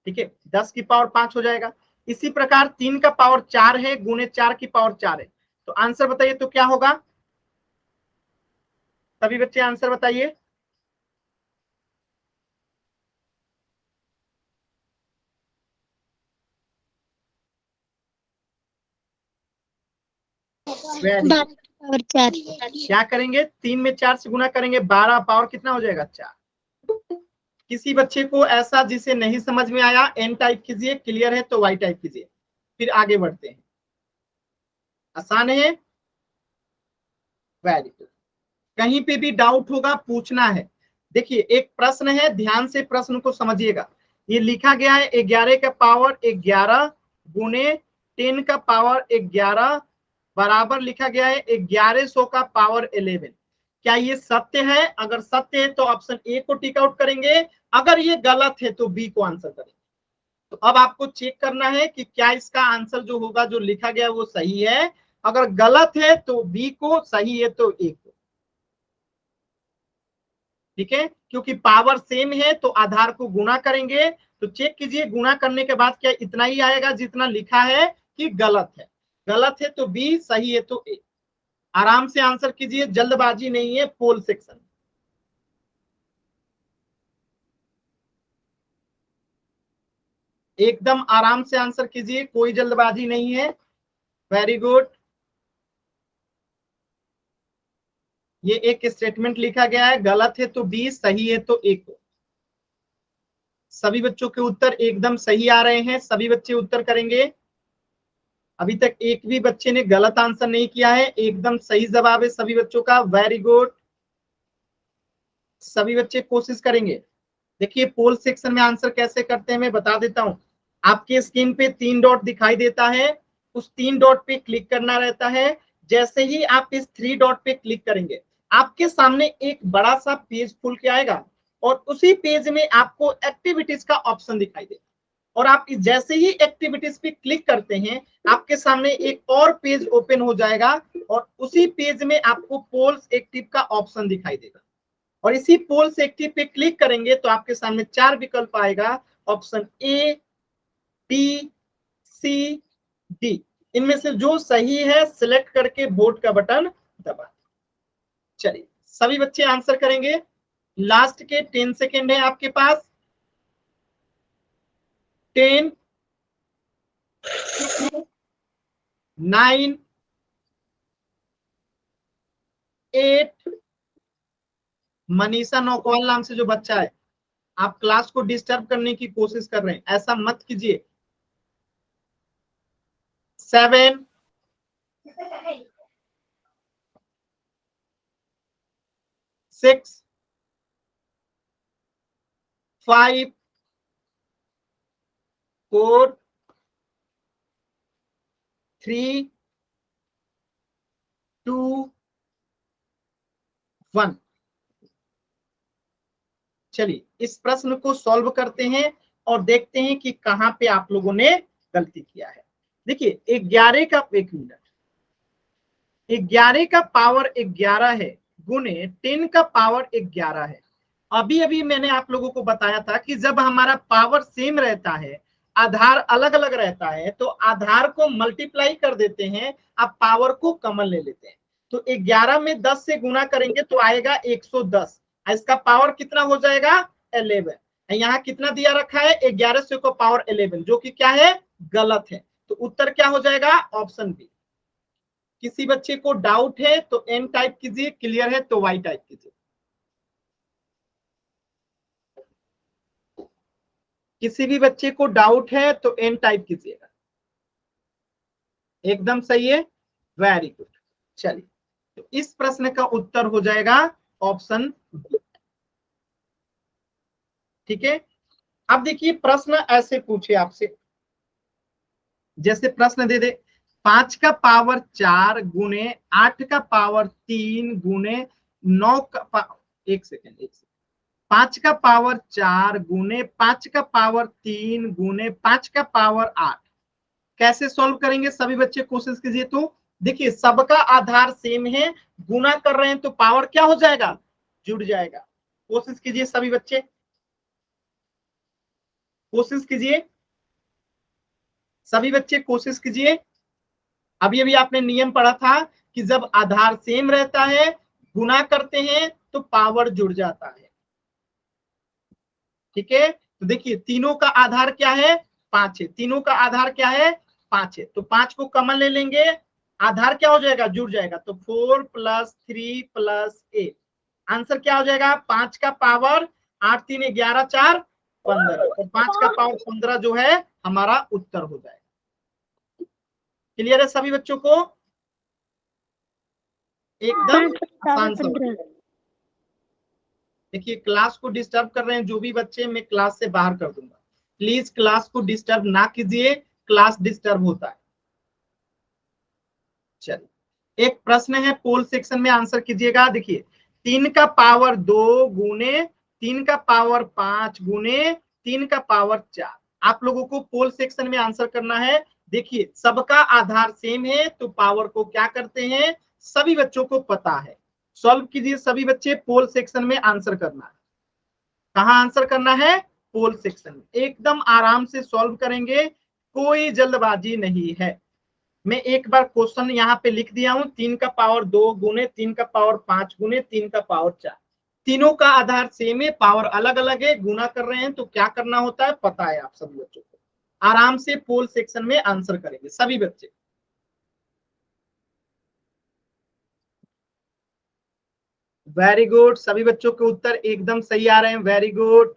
ठीक है, 10 की पावर 5 हो जाएगा। इसी प्रकार 3 का पावर 4 है गुने 4 की पावर 4 है, तो आंसर बताइए तो क्या होगा? सभी बच्चे आंसर बताइए। पावर 4। क्या करेंगे? 3 में 4 से गुना करेंगे, 12, पावर कितना हो जाएगा? 4। किसी बच्चे को ऐसा जिसे नहीं समझ में आया एन टाइप कीजिए, क्लियर है तो वाई टाइप कीजिए, फिर आगे बढ़ते हैं। आसान है, वेरी गुड। कहीं पे भी डाउट होगा पूछना है। देखिए एक प्रश्न है, ध्यान से प्रश्न को समझिएगा। ये लिखा गया है 11 का पावर 11 गुने 10 का पावर 11 बराबर लिखा गया है 1100 का पावर 11। क्या ये सत्य है? अगर सत्य है तो ऑप्शन ए को टिक आउट करेंगे, अगर ये गलत है तो बी को आंसर करेंगे। तो अब आपको चेक करना है कि क्या इसका आंसर जो होगा जो लिखा गया वो सही है। अगर गलत है तो बी को, सही है तो ए को। ठीक है, क्योंकि पावर सेम है तो आधार को गुणा करेंगे। तो चेक कीजिए, गुणा करने के बाद क्या इतना ही आएगा जितना लिखा है कि गलत है? गलत है तो बी, सही है तो ए। आराम से आंसर कीजिए, जल्दबाजी नहीं है पोल सेक्शन। एकदम आराम से आंसर कीजिए, कोई जल्दबाजी नहीं है। Very good. ये एक स्टेटमेंट लिखा गया है, गलत है तो बी, सही है तो ए को। सभी बच्चों के उत्तर एकदम सही आ रहे हैं, सभी बच्चे उत्तर करेंगे। अभी तक एक भी बच्चे ने गलत आंसर नहीं किया है, एकदम सही जवाब है सभी बच्चों का। वेरी गुड, सभी बच्चे कोशिश करेंगे। देखिए पोल सेक्शन में आंसर कैसे करते हैं मैं बता देता हूं। आपके स्क्रीन पे 3 डॉट दिखाई देता है, उस 3 डॉट पे क्लिक करना रहता है। जैसे ही आप इस 3 डॉट पे क्लिक करेंगे, आपके सामने एक बड़ा सा पेज खुल के आएगा और उसी पेज में आपको एक्टिविटीज का ऑप्शन दिखाई देगा। और आप जैसे ही एक्टिविटीज पे क्लिक करते हैं, आपके सामने एक और पेज ओपन हो जाएगा और उसी पेज में आपको पोल्स एक्टिव का ऑप्शन दिखाई देगा। और इसी पोल्स एक्टिव पे क्लिक करेंगे तो आपके सामने 4 विकल्प आएगा, option A, B, C, D. इनमें से जो सही है सिलेक्ट करके वोट का बटन दबा। चलिए सभी बच्चे आंसर करेंगे। लास्ट के 10 सेकेंड है आपके पास। 10, 9, 8। मनीषा नौकवाल नाम से जो बच्चा है, आप क्लास को डिस्टर्ब करने की कोशिश कर रहे हैं, ऐसा मत कीजिए। 7, 6, 5, 4, 3, 2, 1। चलिए इस प्रश्न को सॉल्व करते हैं और देखते हैं कि कहां पे आप लोगों ने गलती किया है। देखिए 11 का, एक मिनट, 11 का पावर 11 है गुने 10 का पावर 11 है। अभी अभी मैंने आप लोगों को बताया था कि जब हमारा पावर सेम रहता है, आधार अलग अलग रहता है, तो आधार को मल्टीप्लाई कर देते हैं, अब पावर को कॉमन ले लेते हैं। तो 11 में 10 से गुना करेंगे तो आएगा 110। इसका पावर कितना हो जाएगा? 11। यहाँ कितना दिया रखा है? 11 से को पावर 11, जो कि क्या है? गलत है। तो उत्तर क्या हो जाएगा? Option B. किसी बच्चे को डाउट है तो एन टाइप कीजिए, क्लियर है तो वाई टाइप कीजिए। किसी भी बच्चे को डाउट है तो एन टाइप कीजिएगा। एकदम सही है, वेरी गुड। चलिए तो इस प्रश्न का उत्तर हो जाएगा ऑप्शन बी। ठीक है, अब देखिए प्रश्न ऐसे पूछे आपसे, जैसे प्रश्न दे दे 5 का पावर 4 गुने 8 का पावर 3 गुने 9 का एक सेकेंड 5 का पावर 4 गुने 5 का पावर 3 गुने 5 का पावर 8। कैसे सॉल्व करेंगे? सभी बच्चे कोशिश कीजिए। तो देखिए सबका आधार सेम है, गुना कर रहे हैं तो पावर क्या हो जाएगा? जुड़ जाएगा। कोशिश कीजिए सभी बच्चे, कोशिश कीजिए सभी बच्चे, कोशिश कीजिए। अभी अभी आपने नियम पढ़ा था कि जब आधार सेम रहता है, गुना करते हैं तो पावर जुड़ जाता है। ठीक है, तो देखिए तीनों का आधार क्या है? 5 है। तीनों का आधार क्या है? 5 है। तो 5 को कॉमन ले लेंगे, आधार क्या हो जाएगा? जुड़ जाएगा। तो 4 + 3 + 8, आंसर क्या हो जाएगा? 5 का पावर 8 3 11 4 15, और 5 का पावर 15 जो है हमारा उत्तर हो जाएगा। क्लियर है सभी बच्चों को? एकदम आसान सवाल। देखिए क्लास को डिस्टर्ब कर रहे हैं जो भी बच्चे, मैं क्लास से बाहर कर दूंगा। प्लीज क्लास को डिस्टर्ब ना कीजिए, क्लास डिस्टर्ब होता है। चलिए एक प्रश्न है, पोल सेक्शन में आंसर कीजिएगा। देखिए 3 का पावर 2 गुने 3 का पावर 5 गुने 3 का पावर 4, आप लोगों को पोल सेक्शन में आंसर करना है। देखिए सबका आधार सेम है तो पावर को क्या करते हैं, सभी बच्चों को पता है। सॉल्व कीजिए सभी बच्चे, पोल सेक्शन में आंसर करना है। कहां आंसर करना है, पोल सेक्शन में। एकदम आराम से सॉल्व करेंगे, कोई जल्दबाजी नहीं है। मैं एक बार क्वेश्चन यहाँ पे लिख दिया हूं, 3 का पावर 2 गुने 3 का पावर 5 गुने 3 का पावर 4, तीनों का आधार सेम है, पावर अलग अलग है, गुना कर रहे हैं तो क्या करना होता है पता है आप सभी बच्चों को। आराम से पोल सेक्शन में आंसर करेंगे सभी बच्चे। वेरी गुड, सभी बच्चों के उत्तर एकदम सही आ रहे हैं, वेरी गुड,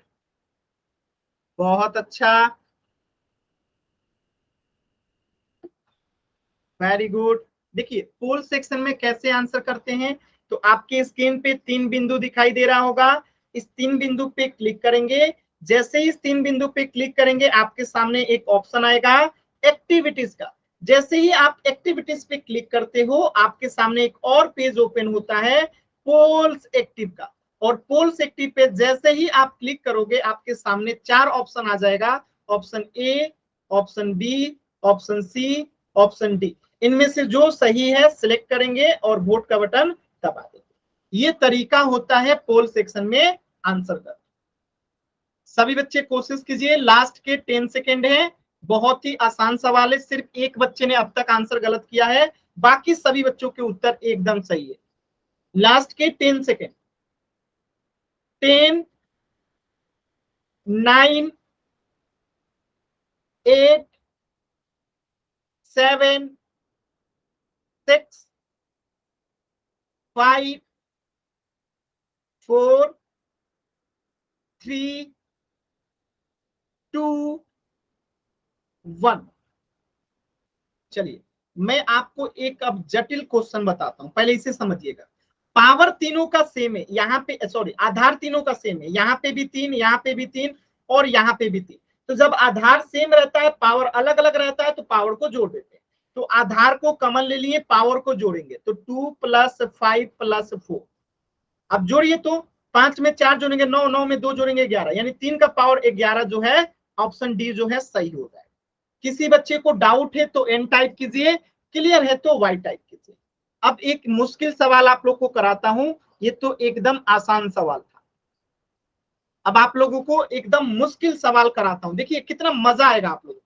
बहुत अच्छा, वेरी गुड। देखिए पोल सेक्शन में कैसे आंसर करते हैं, तो आपके स्क्रीन पे 3 बिंदु दिखाई दे रहा होगा, इस 3 बिंदु पे क्लिक करेंगे। जैसे ही इस 3 बिंदु पे क्लिक करेंगे आपके सामने एक ऑप्शन आएगा एक्टिविटीज का। जैसे ही आप एक्टिविटीज पे क्लिक करते हो आपके सामने एक और पेज ओपन होता है पोल्स एक्टिव का, और पोल्स एक्टिव पे जैसे ही आप क्लिक करोगे आपके सामने 4 ऑप्शन आ जाएगा, option A, option B, option C, option D. इनमें से जो सही है सिलेक्ट करेंगे और वोट का बटन दबा देंगे। ये तरीका होता है पोल सेक्शन में आंसर करना। सभी बच्चे कोशिश कीजिए, लास्ट के 10 सेकेंड है, बहुत ही आसान सवाल है, सिर्फ एक बच्चे ने अब तक आंसर गलत किया है, बाकी सभी बच्चों के उत्तर एकदम सही है। लास्ट के 10 सेकेंड, 10, 9, 8, 7, 6, 5, 4, 3, 2, 1। चलिए मैं आपको एक अब जटिल क्वेश्चन बताता हूं, पहले इसे समझिएगा। पावर तीनों का सेम है, यहाँ पे सॉरी आधार तीनों का सेम है, यहाँ पे भी 3, यहाँ पे भी 3 और यहाँ पे भी 3। तो जब आधार सेम रहता है पावर अलग अलग रहता है तो पावर को जोड़ देते हैं। तो आधार को कॉमन ले लिए, पावर को जोड़ेंगे तो 2 + 5 + 4। अब जोड़िए तो 5 में 4 जोड़ेंगे 9, 9 में 2 जोड़ेंगे 11, यानी 3 का पावर 11 जो है ऑप्शन डी जो है सही हो जाएगा। किसी बच्चे को डाउट है तो एन टाइप कीजिए, क्लियर है तो वाई टाइप कीजिए। अब एक मुश्किल सवाल आप लोग को कराता हूं, ये तो एकदम आसान सवाल था, अब आप लोगों को एकदम मुश्किल सवाल कराता हूं, देखिए कितना मजा आएगा आप लोगों को।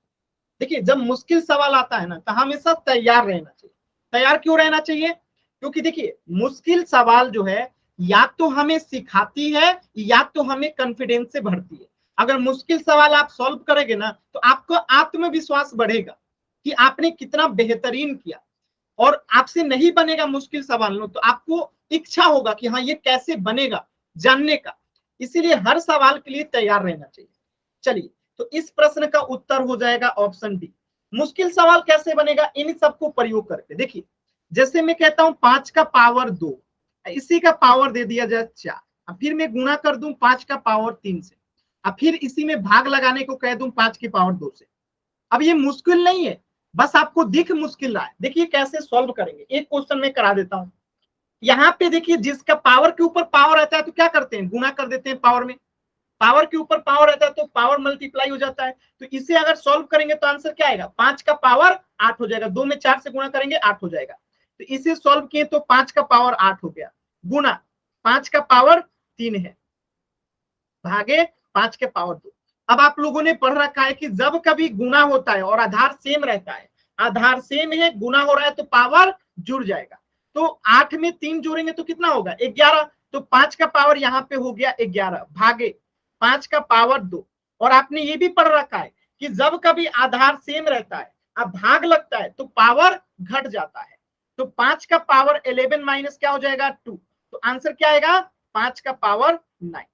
देखिए जब मुश्किल सवाल आता है ना तो हमेशा तैयार रहना चाहिए। तैयार क्यों रहना चाहिए, क्योंकि देखिए मुश्किल सवाल जो है या तो हमें सिखाती है या तो हमें कॉन्फिडेंस से भरती है। अगर मुश्किल सवाल आप सॉल्व करेंगे ना तो आपको आत्मविश्वास बढ़ेगा कि आपने कितना बेहतरीन किया, और आपसे नहीं बनेगा मुश्किल सवाल तो आपको इच्छा होगा कि हाँ ये कैसे बनेगा जानने का, इसीलिए हर सवाल के लिए तैयार रहना चाहिए। चलिए तो इस प्रश्न का उत्तर हो जाएगा ऑप्शन डी। मुश्किल सवाल कैसे बनेगा, इन सबको प्रयोग करके देखिए, जैसे मैं कहता हूं 5 का पावर 2, इसी का पावर दे दिया जाए 4, अब फिर मैं गुना कर दूं 5 का पावर 3 से, अब फिर इसी में भाग लगाने को कह दूं 5 की पावर 2 से। अब ये मुश्किल नहीं है, बस आपको दिख मुश्किल रहा है। देखिए कैसे सॉल्व करेंगे, एक क्वेश्चन में करा देता हूं। यहाँ पे देखिए जिसका पावर के ऊपर पावर रहता है तो क्या करते हैं, गुना कर देते हैं पावर में, पावर के ऊपर पावर रहता है तो पावर मल्टीप्लाई हो जाता है। तो इसे अगर सॉल्व करेंगे तो आंसर क्या आएगा, 5 का पावर 8 हो जाएगा, 2 में 4 से गुणा करेंगे 8 हो जाएगा। तो इसे सॉल्व किए तो 5 का पावर 8 हो गया, गुना 5 का पावर 3 है, भागे 5 के पावर 2। अब आप लोगों ने पढ़ रखा है कि जब कभी गुना होता है और आधार सेम रहता है, आधार सेम है गुना हो रहा है तो पावर जुड़ जाएगा। तो 8 में 3 जोड़ेंगे तो कितना होगा 11, तो 5 का पावर यहाँ पे हो गया 11, भागे 5 का पावर 2। और आपने ये भी पढ़ रखा है कि जब कभी आधार सेम रहता है अब भाग लगता है तो पावर घट जाता है। तो 5 का पावर 11 माइनस क्या हो जाएगा 2, तो आंसर क्या आएगा 5 का पावर 9।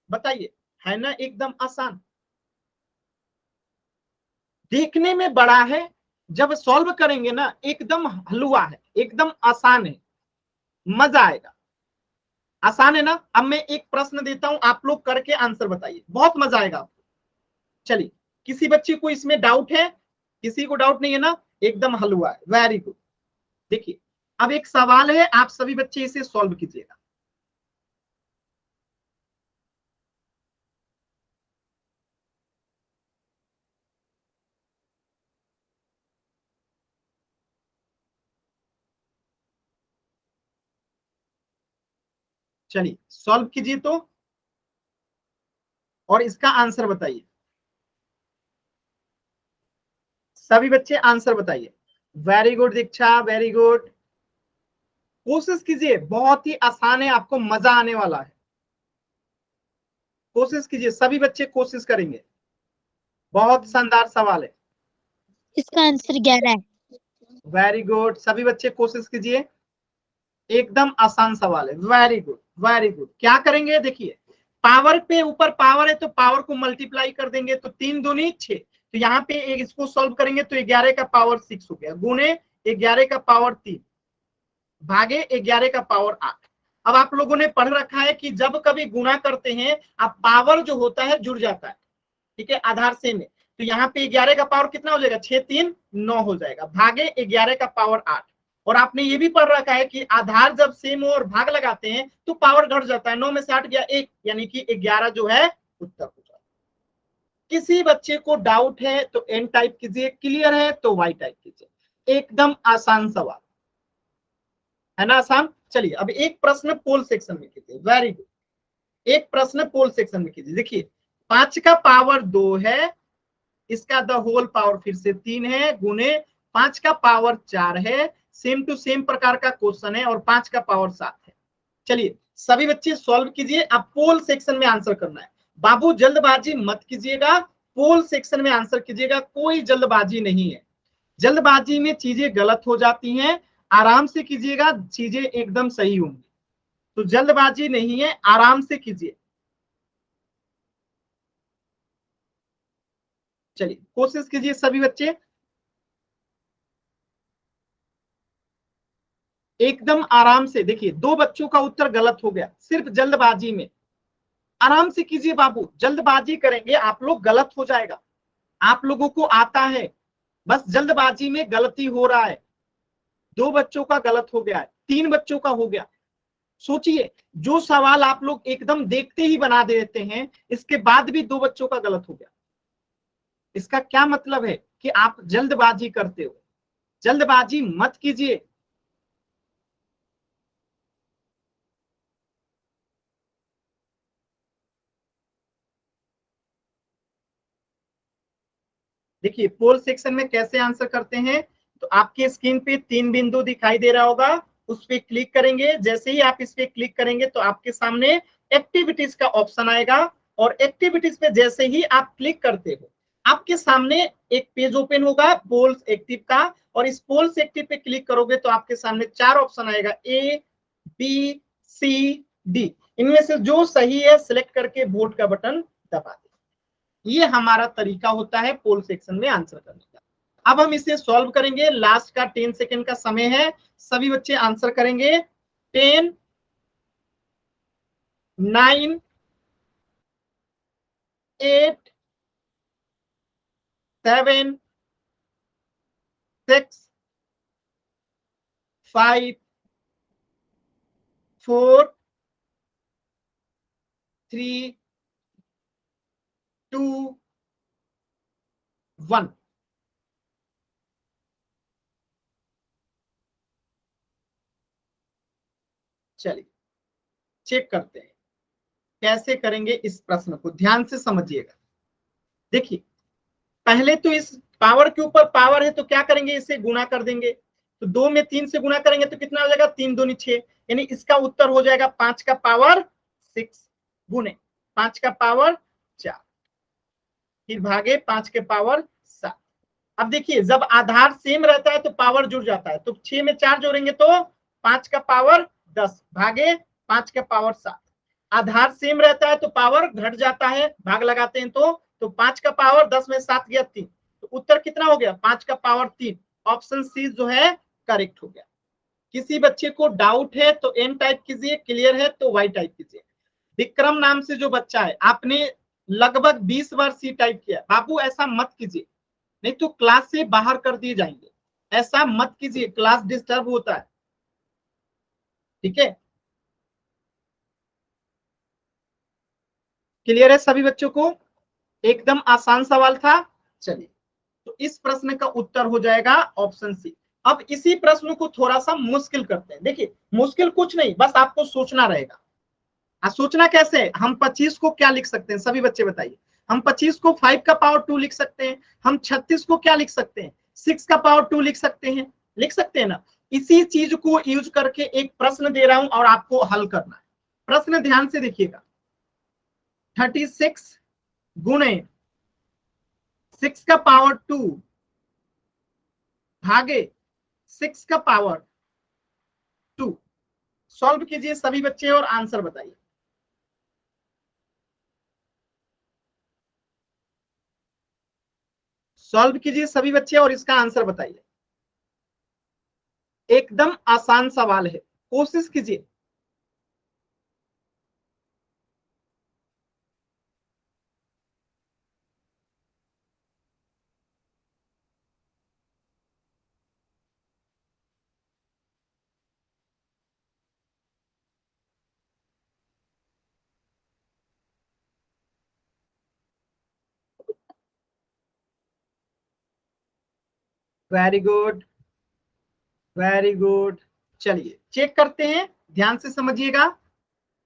बताइए है ना एकदम आसान, देखने में बड़ा है, जब सॉल्व करेंगे ना एकदम हलवा है, एकदम आसान है, मजा आएगा। आसान है ना। अब मैं एक प्रश्न देता हूं, आप लोग करके आंसर बताइए, बहुत मजा आएगा आपको। चलिए किसी बच्चे को इसमें डाउट है, किसी को डाउट नहीं है ना, एकदम हलवा है, वेरी गुड। देखिए अब एक सवाल है, आप सभी बच्चे इसे सॉल्व कीजिएगा। चलिए सॉल्व कीजिए तो, और इसका आंसर बताइए। सभी बच्चे आंसर बताइए। वेरी गुड दीक्षा, वेरी गुड। कोशिश कीजिए, बहुत ही आसान है, आपको मजा आने वाला है। कोशिश कीजिए, सभी बच्चे कोशिश करेंगे। बहुत शानदार सवाल है। इसका आंसर 11 है। वेरी गुड, सभी बच्चे कोशिश कीजिए। एकदम आसान सवाल है। Very good, very good. क्या करेंगे, देखिए पावर पे ऊपर पावर है तो पावर को मल्टीप्लाई कर देंगे, तो 3 दूनी 6। तो यहाँ पे एक इसको सॉल्व करेंगे तो 11 का पावर 6 हो गया, गुने 11 का पावर 3 भागे 11 का पावर 8। अब आप लोगों ने पढ़ रखा है कि जब कभी गुणा करते हैं अब पावर जो होता है जुड़ जाता है, ठीक है, आधार सेम है। तो यहाँ पे 11 का पावर कितना हो जाएगा, 6 3 9 हो जाएगा, भागे 11 का पावर 8। और आपने ये भी पढ़ रखा है कि आधार जब सेम हो और भाग लगाते हैं तो पावर घट जाता है, 9 में से 8 गया 1, यानी कि 11 जो है उत्तर हो जाता है। किसी बच्चे को डाउट है तो एन टाइप कीजिए, क्लियर है तो वाई टाइप कीजिए। एकदम आसान सवाल है ना, आसान। चलिए अब एक प्रश्न पोल सेक्शन में कीजिए। वेरी गुड, एक प्रश्न पोल सेक्शन में कीजिए। देखिए 5 का पावर 2 है, इसका द होल पावर फिर से 3 है, गुने 5 का पावर 4 है। सेम टू सेम प्रकार का क्वेश्चन है और 5 का पावर 7 है। चलिए सभी बच्चे सॉल्व कीजिए, अब पोल सेक्शन में आंसर करना है। बाबू जल्दबाजी मत कीजिएगा, पोल सेक्शन में आंसर कीजिएगा, कोई जल्दबाजी नहीं है। जल्दबाजी में चीजें गलत हो जाती हैं, आराम से कीजिएगा, चीजें एकदम सही होंगी। तो जल्दबाजी नहीं है, आराम से कीजिए। चलिए कोशिश कीजिए सभी बच्चे, एकदम आराम से। देखिए 2 बच्चों का उत्तर गलत हो गया सिर्फ जल्दबाजी में। आराम से कीजिए बाबू, जल्दबाजी करेंगे आप लोग गलत हो जाएगा। आप लोगों को आता है, बस जल्दबाजी में गलती हो रहा है। 2 बच्चों का गलत हो गया है, 3 बच्चों का हो गया। सोचिए, जो सवाल आप लोग एकदम देखते ही बना देते हैं, इसके बाद भी 2 बच्चों का गलत हो गया। इसका क्या मतलब है कि आप जल्दबाजी करते हो। जल्दबाजी मत कीजिए। देखिए पोल सेक्शन में कैसे आंसर करते हैं, तो आपके स्क्रीन पे 3 बिंदु दिखाई दे रहा होगा, उस पर क्लिक करेंगे। जैसे ही आप इस पे क्लिक करेंगे तो आपके सामने एक्टिविटीज का ऑप्शन आएगा, और एक्टिविटीज पे जैसे ही आप क्लिक करते हो आपके सामने एक पेज ओपन होगा पोल्स एक्टिव का, और इस पोल्स एक्टिव पे क्लिक करोगे तो आपके सामने 4 ऑप्शन आएगा, ए बी सी डी। इनमें से जो सही है सिलेक्ट करके वोट का बटन दबा दे। ये हमारा तरीका होता है पोल सेक्शन में आंसर करने का। अब हम इसे सॉल्व करेंगे, लास्ट का 10 सेकेंड का समय है, सभी बच्चे आंसर करेंगे। 10 9 8 7 6 5 4 3 2 1। चलिए चेक करते हैं कैसे करेंगे इस प्रश्न को, ध्यान से समझिएगा। देखिए पहले तो इस पावर के ऊपर पावर है तो क्या करेंगे, इसे गुणा कर देंगे। तो 2 में 3 से गुणा करेंगे तो कितना हो जाएगा, 3 दूनी 6, यानी इसका उत्तर हो जाएगा 5 का पावर 6 गुने 5 का पावर 4, फिर भागे 5 के पावर 7। अब देखिए जब आधार सेम रहता है तो पावर जुड़ जाता है, तो 6 में 4 जोड़ेंगे तो 5 का पावर 10 भागे 5 का पावर 7। आधार सेम रहता है तो पावर घट जाता है, भाग लगाते हैं तो 5 का पावर 10 में 7 गया 3, तो उत्तर कितना हो गया, 5 का पावर 3। ऑप्शन सी जो है करेक्ट हो गया। किसी बच्चे को डाउट है तो एन टाइप कीजिए, क्लियर है तो वाई टाइप कीजिए। विक्रम नाम से जो बच्चा है, आपने लगभग 20 बार सी टाइप किया। बाबू ऐसा मत कीजिए, नहीं तो क्लास से बाहर कर दिए जाएंगे। ऐसा मत कीजिए, क्लास डिस्टर्ब होता है, ठीक है। क्लियर है सभी बच्चों को? एकदम आसान सवाल था। चलिए, तो इस प्रश्न का उत्तर हो जाएगा ऑप्शन सी। अब इसी प्रश्न को थोड़ा सा मुश्किल करते हैं। देखिए, मुश्किल कुछ नहीं, बस आपको सोचना रहेगा। सोचना कैसे? हम 25 को क्या लिख सकते हैं, सभी बच्चे बताइए। हम 25 को 5 का पावर 2 लिख सकते हैं। हम 36 को क्या लिख सकते हैं, 6 का पावर 2 लिख सकते हैं। लिख सकते हैं ना? इसी चीज को यूज करके एक प्रश्न दे रहा हूं और आपको हल करना है। प्रश्न ध्यान से देखिएगा। 36 गुणे 6 का पावर 2 भागे 6 का पावर 2। सॉल्व कीजिए सभी बच्चे और आंसर बताइए। सॉल्व कीजिए सभी बच्चे और इसका आंसर बताइए। एकदम आसान सवाल है, कोशिश कीजिए। Very good, very good. चलिए चेक करते हैं, ध्यान से समझिएगा।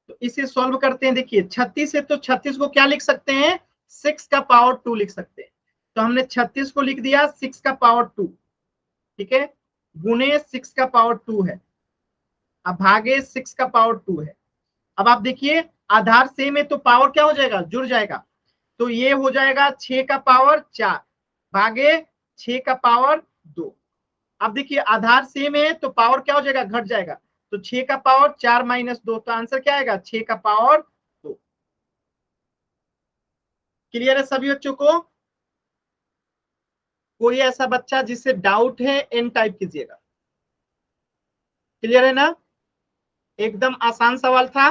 तो इसे सॉल्व करते हैं। देखिए 36 है तो 36 को क्या लिख सकते हैं, 6 का पावर 2 लिख सकते हैं। तो हमने 36 को लिख दिया 6 का पावर 2, ठीक है, गुने 6 का पावर 2 है, अब भागे 6 का पावर 2 है। अब आप देखिए आधार सेम है तो पावर क्या हो जाएगा, जुड़ जाएगा। तो ये हो जाएगा 6 का पावर 4 भागे 6 का पावर 2। अब देखिए आधार सेम है तो पावर क्या हो जाएगा, घट जाएगा। तो 6 का पावर 4 माइनस 2, तो आंसर क्या आएगा, 6 का पावर 2। क्लियर है सभी बच्चों को? कोई ऐसा बच्चा जिससे डाउट है एन टाइप कीजिएगा। क्लियर है ना? एकदम आसान सवाल था।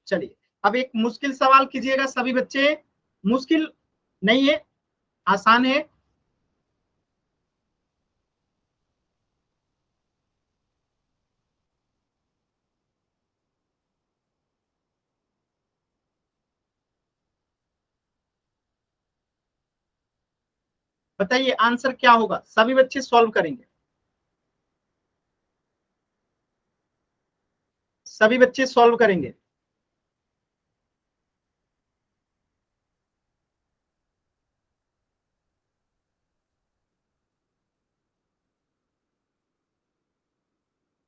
चलिए अब एक मुश्किल सवाल कीजिएगा सभी बच्चे। मुश्किल नहीं है, आसान है। बताइए आंसर क्या होगा, सभी बच्चे सॉल्व करेंगे। सभी बच्चे सॉल्व करेंगे।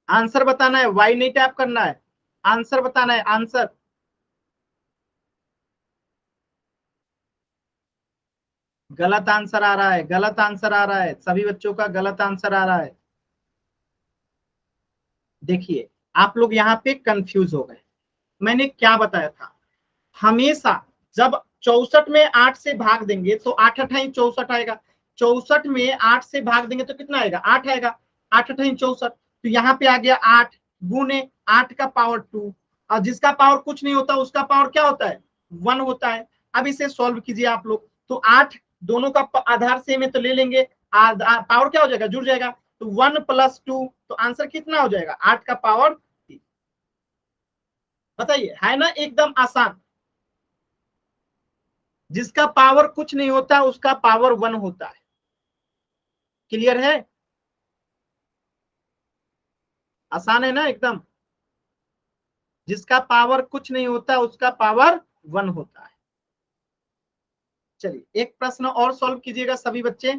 आंसर बताना है, वाई नहीं टैप करना है, आंसर बताना है, आंसर। गलत आंसर आ रहा है, गलत आंसर आ रहा है, सभी बच्चों का गलत आंसर आ रहा है। देखिए आप लोग यहाँ पे कंफ्यूज हो गए। मैंने क्या बताया था, हमेशा जब 64 में 8 से भाग देंगे तो 8 अठाई 64 आएगा। 64 में 8 से भाग देंगे तो कितना आएगा, 8 आएगा। 8 अठाई 64, तो यहाँ पे आ गया 8 गुने 8 का पावर 2। और जिसका पावर कुछ नहीं होता उसका पावर क्या होता है, 1 होता है। अब इसे सॉल्व कीजिए आप लोग। तो 8 दोनों का आधार सेम है तो ले लेंगे, पावर क्या हो जाएगा, जुड़ जाएगा। तो 1 प्लस 2, तो आंसर कितना हो जाएगा, 8 का पावर 3। बताइए, है ना एकदम आसान। जिसका पावर कुछ नहीं होता उसका पावर 1 होता है। क्लियर है? आसान है ना एकदम। जिसका पावर कुछ नहीं होता उसका पावर 1 होता है। चलिए एक प्रश्न और सॉल्व कीजिएगा सभी बच्चे।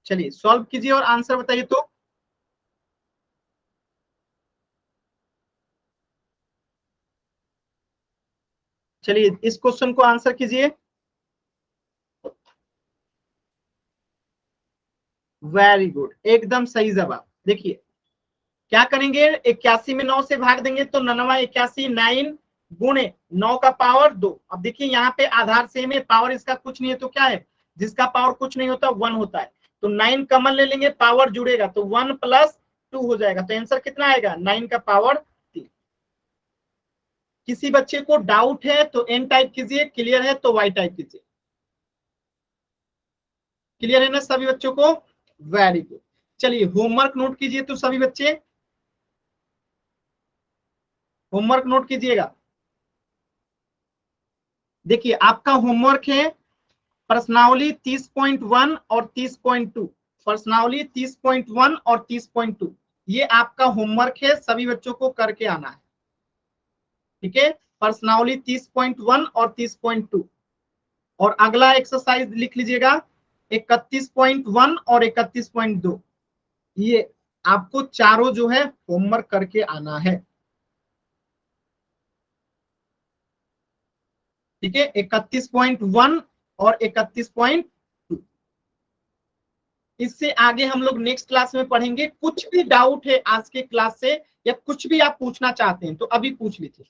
चलिए सॉल्व कीजिए और आंसर बताइए। तो चलिए इस क्वेश्चन को आंसर कीजिए। वेरी गुड, एकदम सही जवाब। देखिए क्या करेंगे, 81 में 9 से भाग देंगे तो 9 81 9 गुणे 9 का पावर 2। अब देखिए यहाँ पे आधार सेम है, पावर इसका कुछ नहीं है तो क्या है, जिसका पावर कुछ नहीं होता 1 होता है। तो 9 कॉमन ले लेंगे, पावर जुड़ेगा तो 1 प्लस 2 हो जाएगा। तो आंसर कितना आएगा, 9 का पावर 3। किसी बच्चे को डाउट है तो एन टाइप कीजिए, क्लियर है तो वाई टाइप कीजिए। क्लियर है ना सभी बच्चों को? Very good. चलिए होमवर्क नोट कीजिए तो सभी बच्चे होमवर्क नोट कीजिएगा। देखिए आपका होमवर्क है प्रश्नावली 30.1 और 30.2। प्रश्नावली 30.1 और 30.2 ये आपका होमवर्क है, सभी बच्चों को करके आना है। ठीक है, प्रश्नावली 30.1 और 30.2। और अगला एक्सरसाइज लिख लीजिएगा 31.1 और 31.2। ये आपको चारों जो है होमवर्क करके आना है। ठीक है, 31.1 और 31.2। इससे आगे हम लोग नेक्स्ट क्लास में पढ़ेंगे। कुछ भी डाउट है आज के क्लास से या कुछ भी आप पूछना चाहते हैं तो अभी पूछ लीजिए।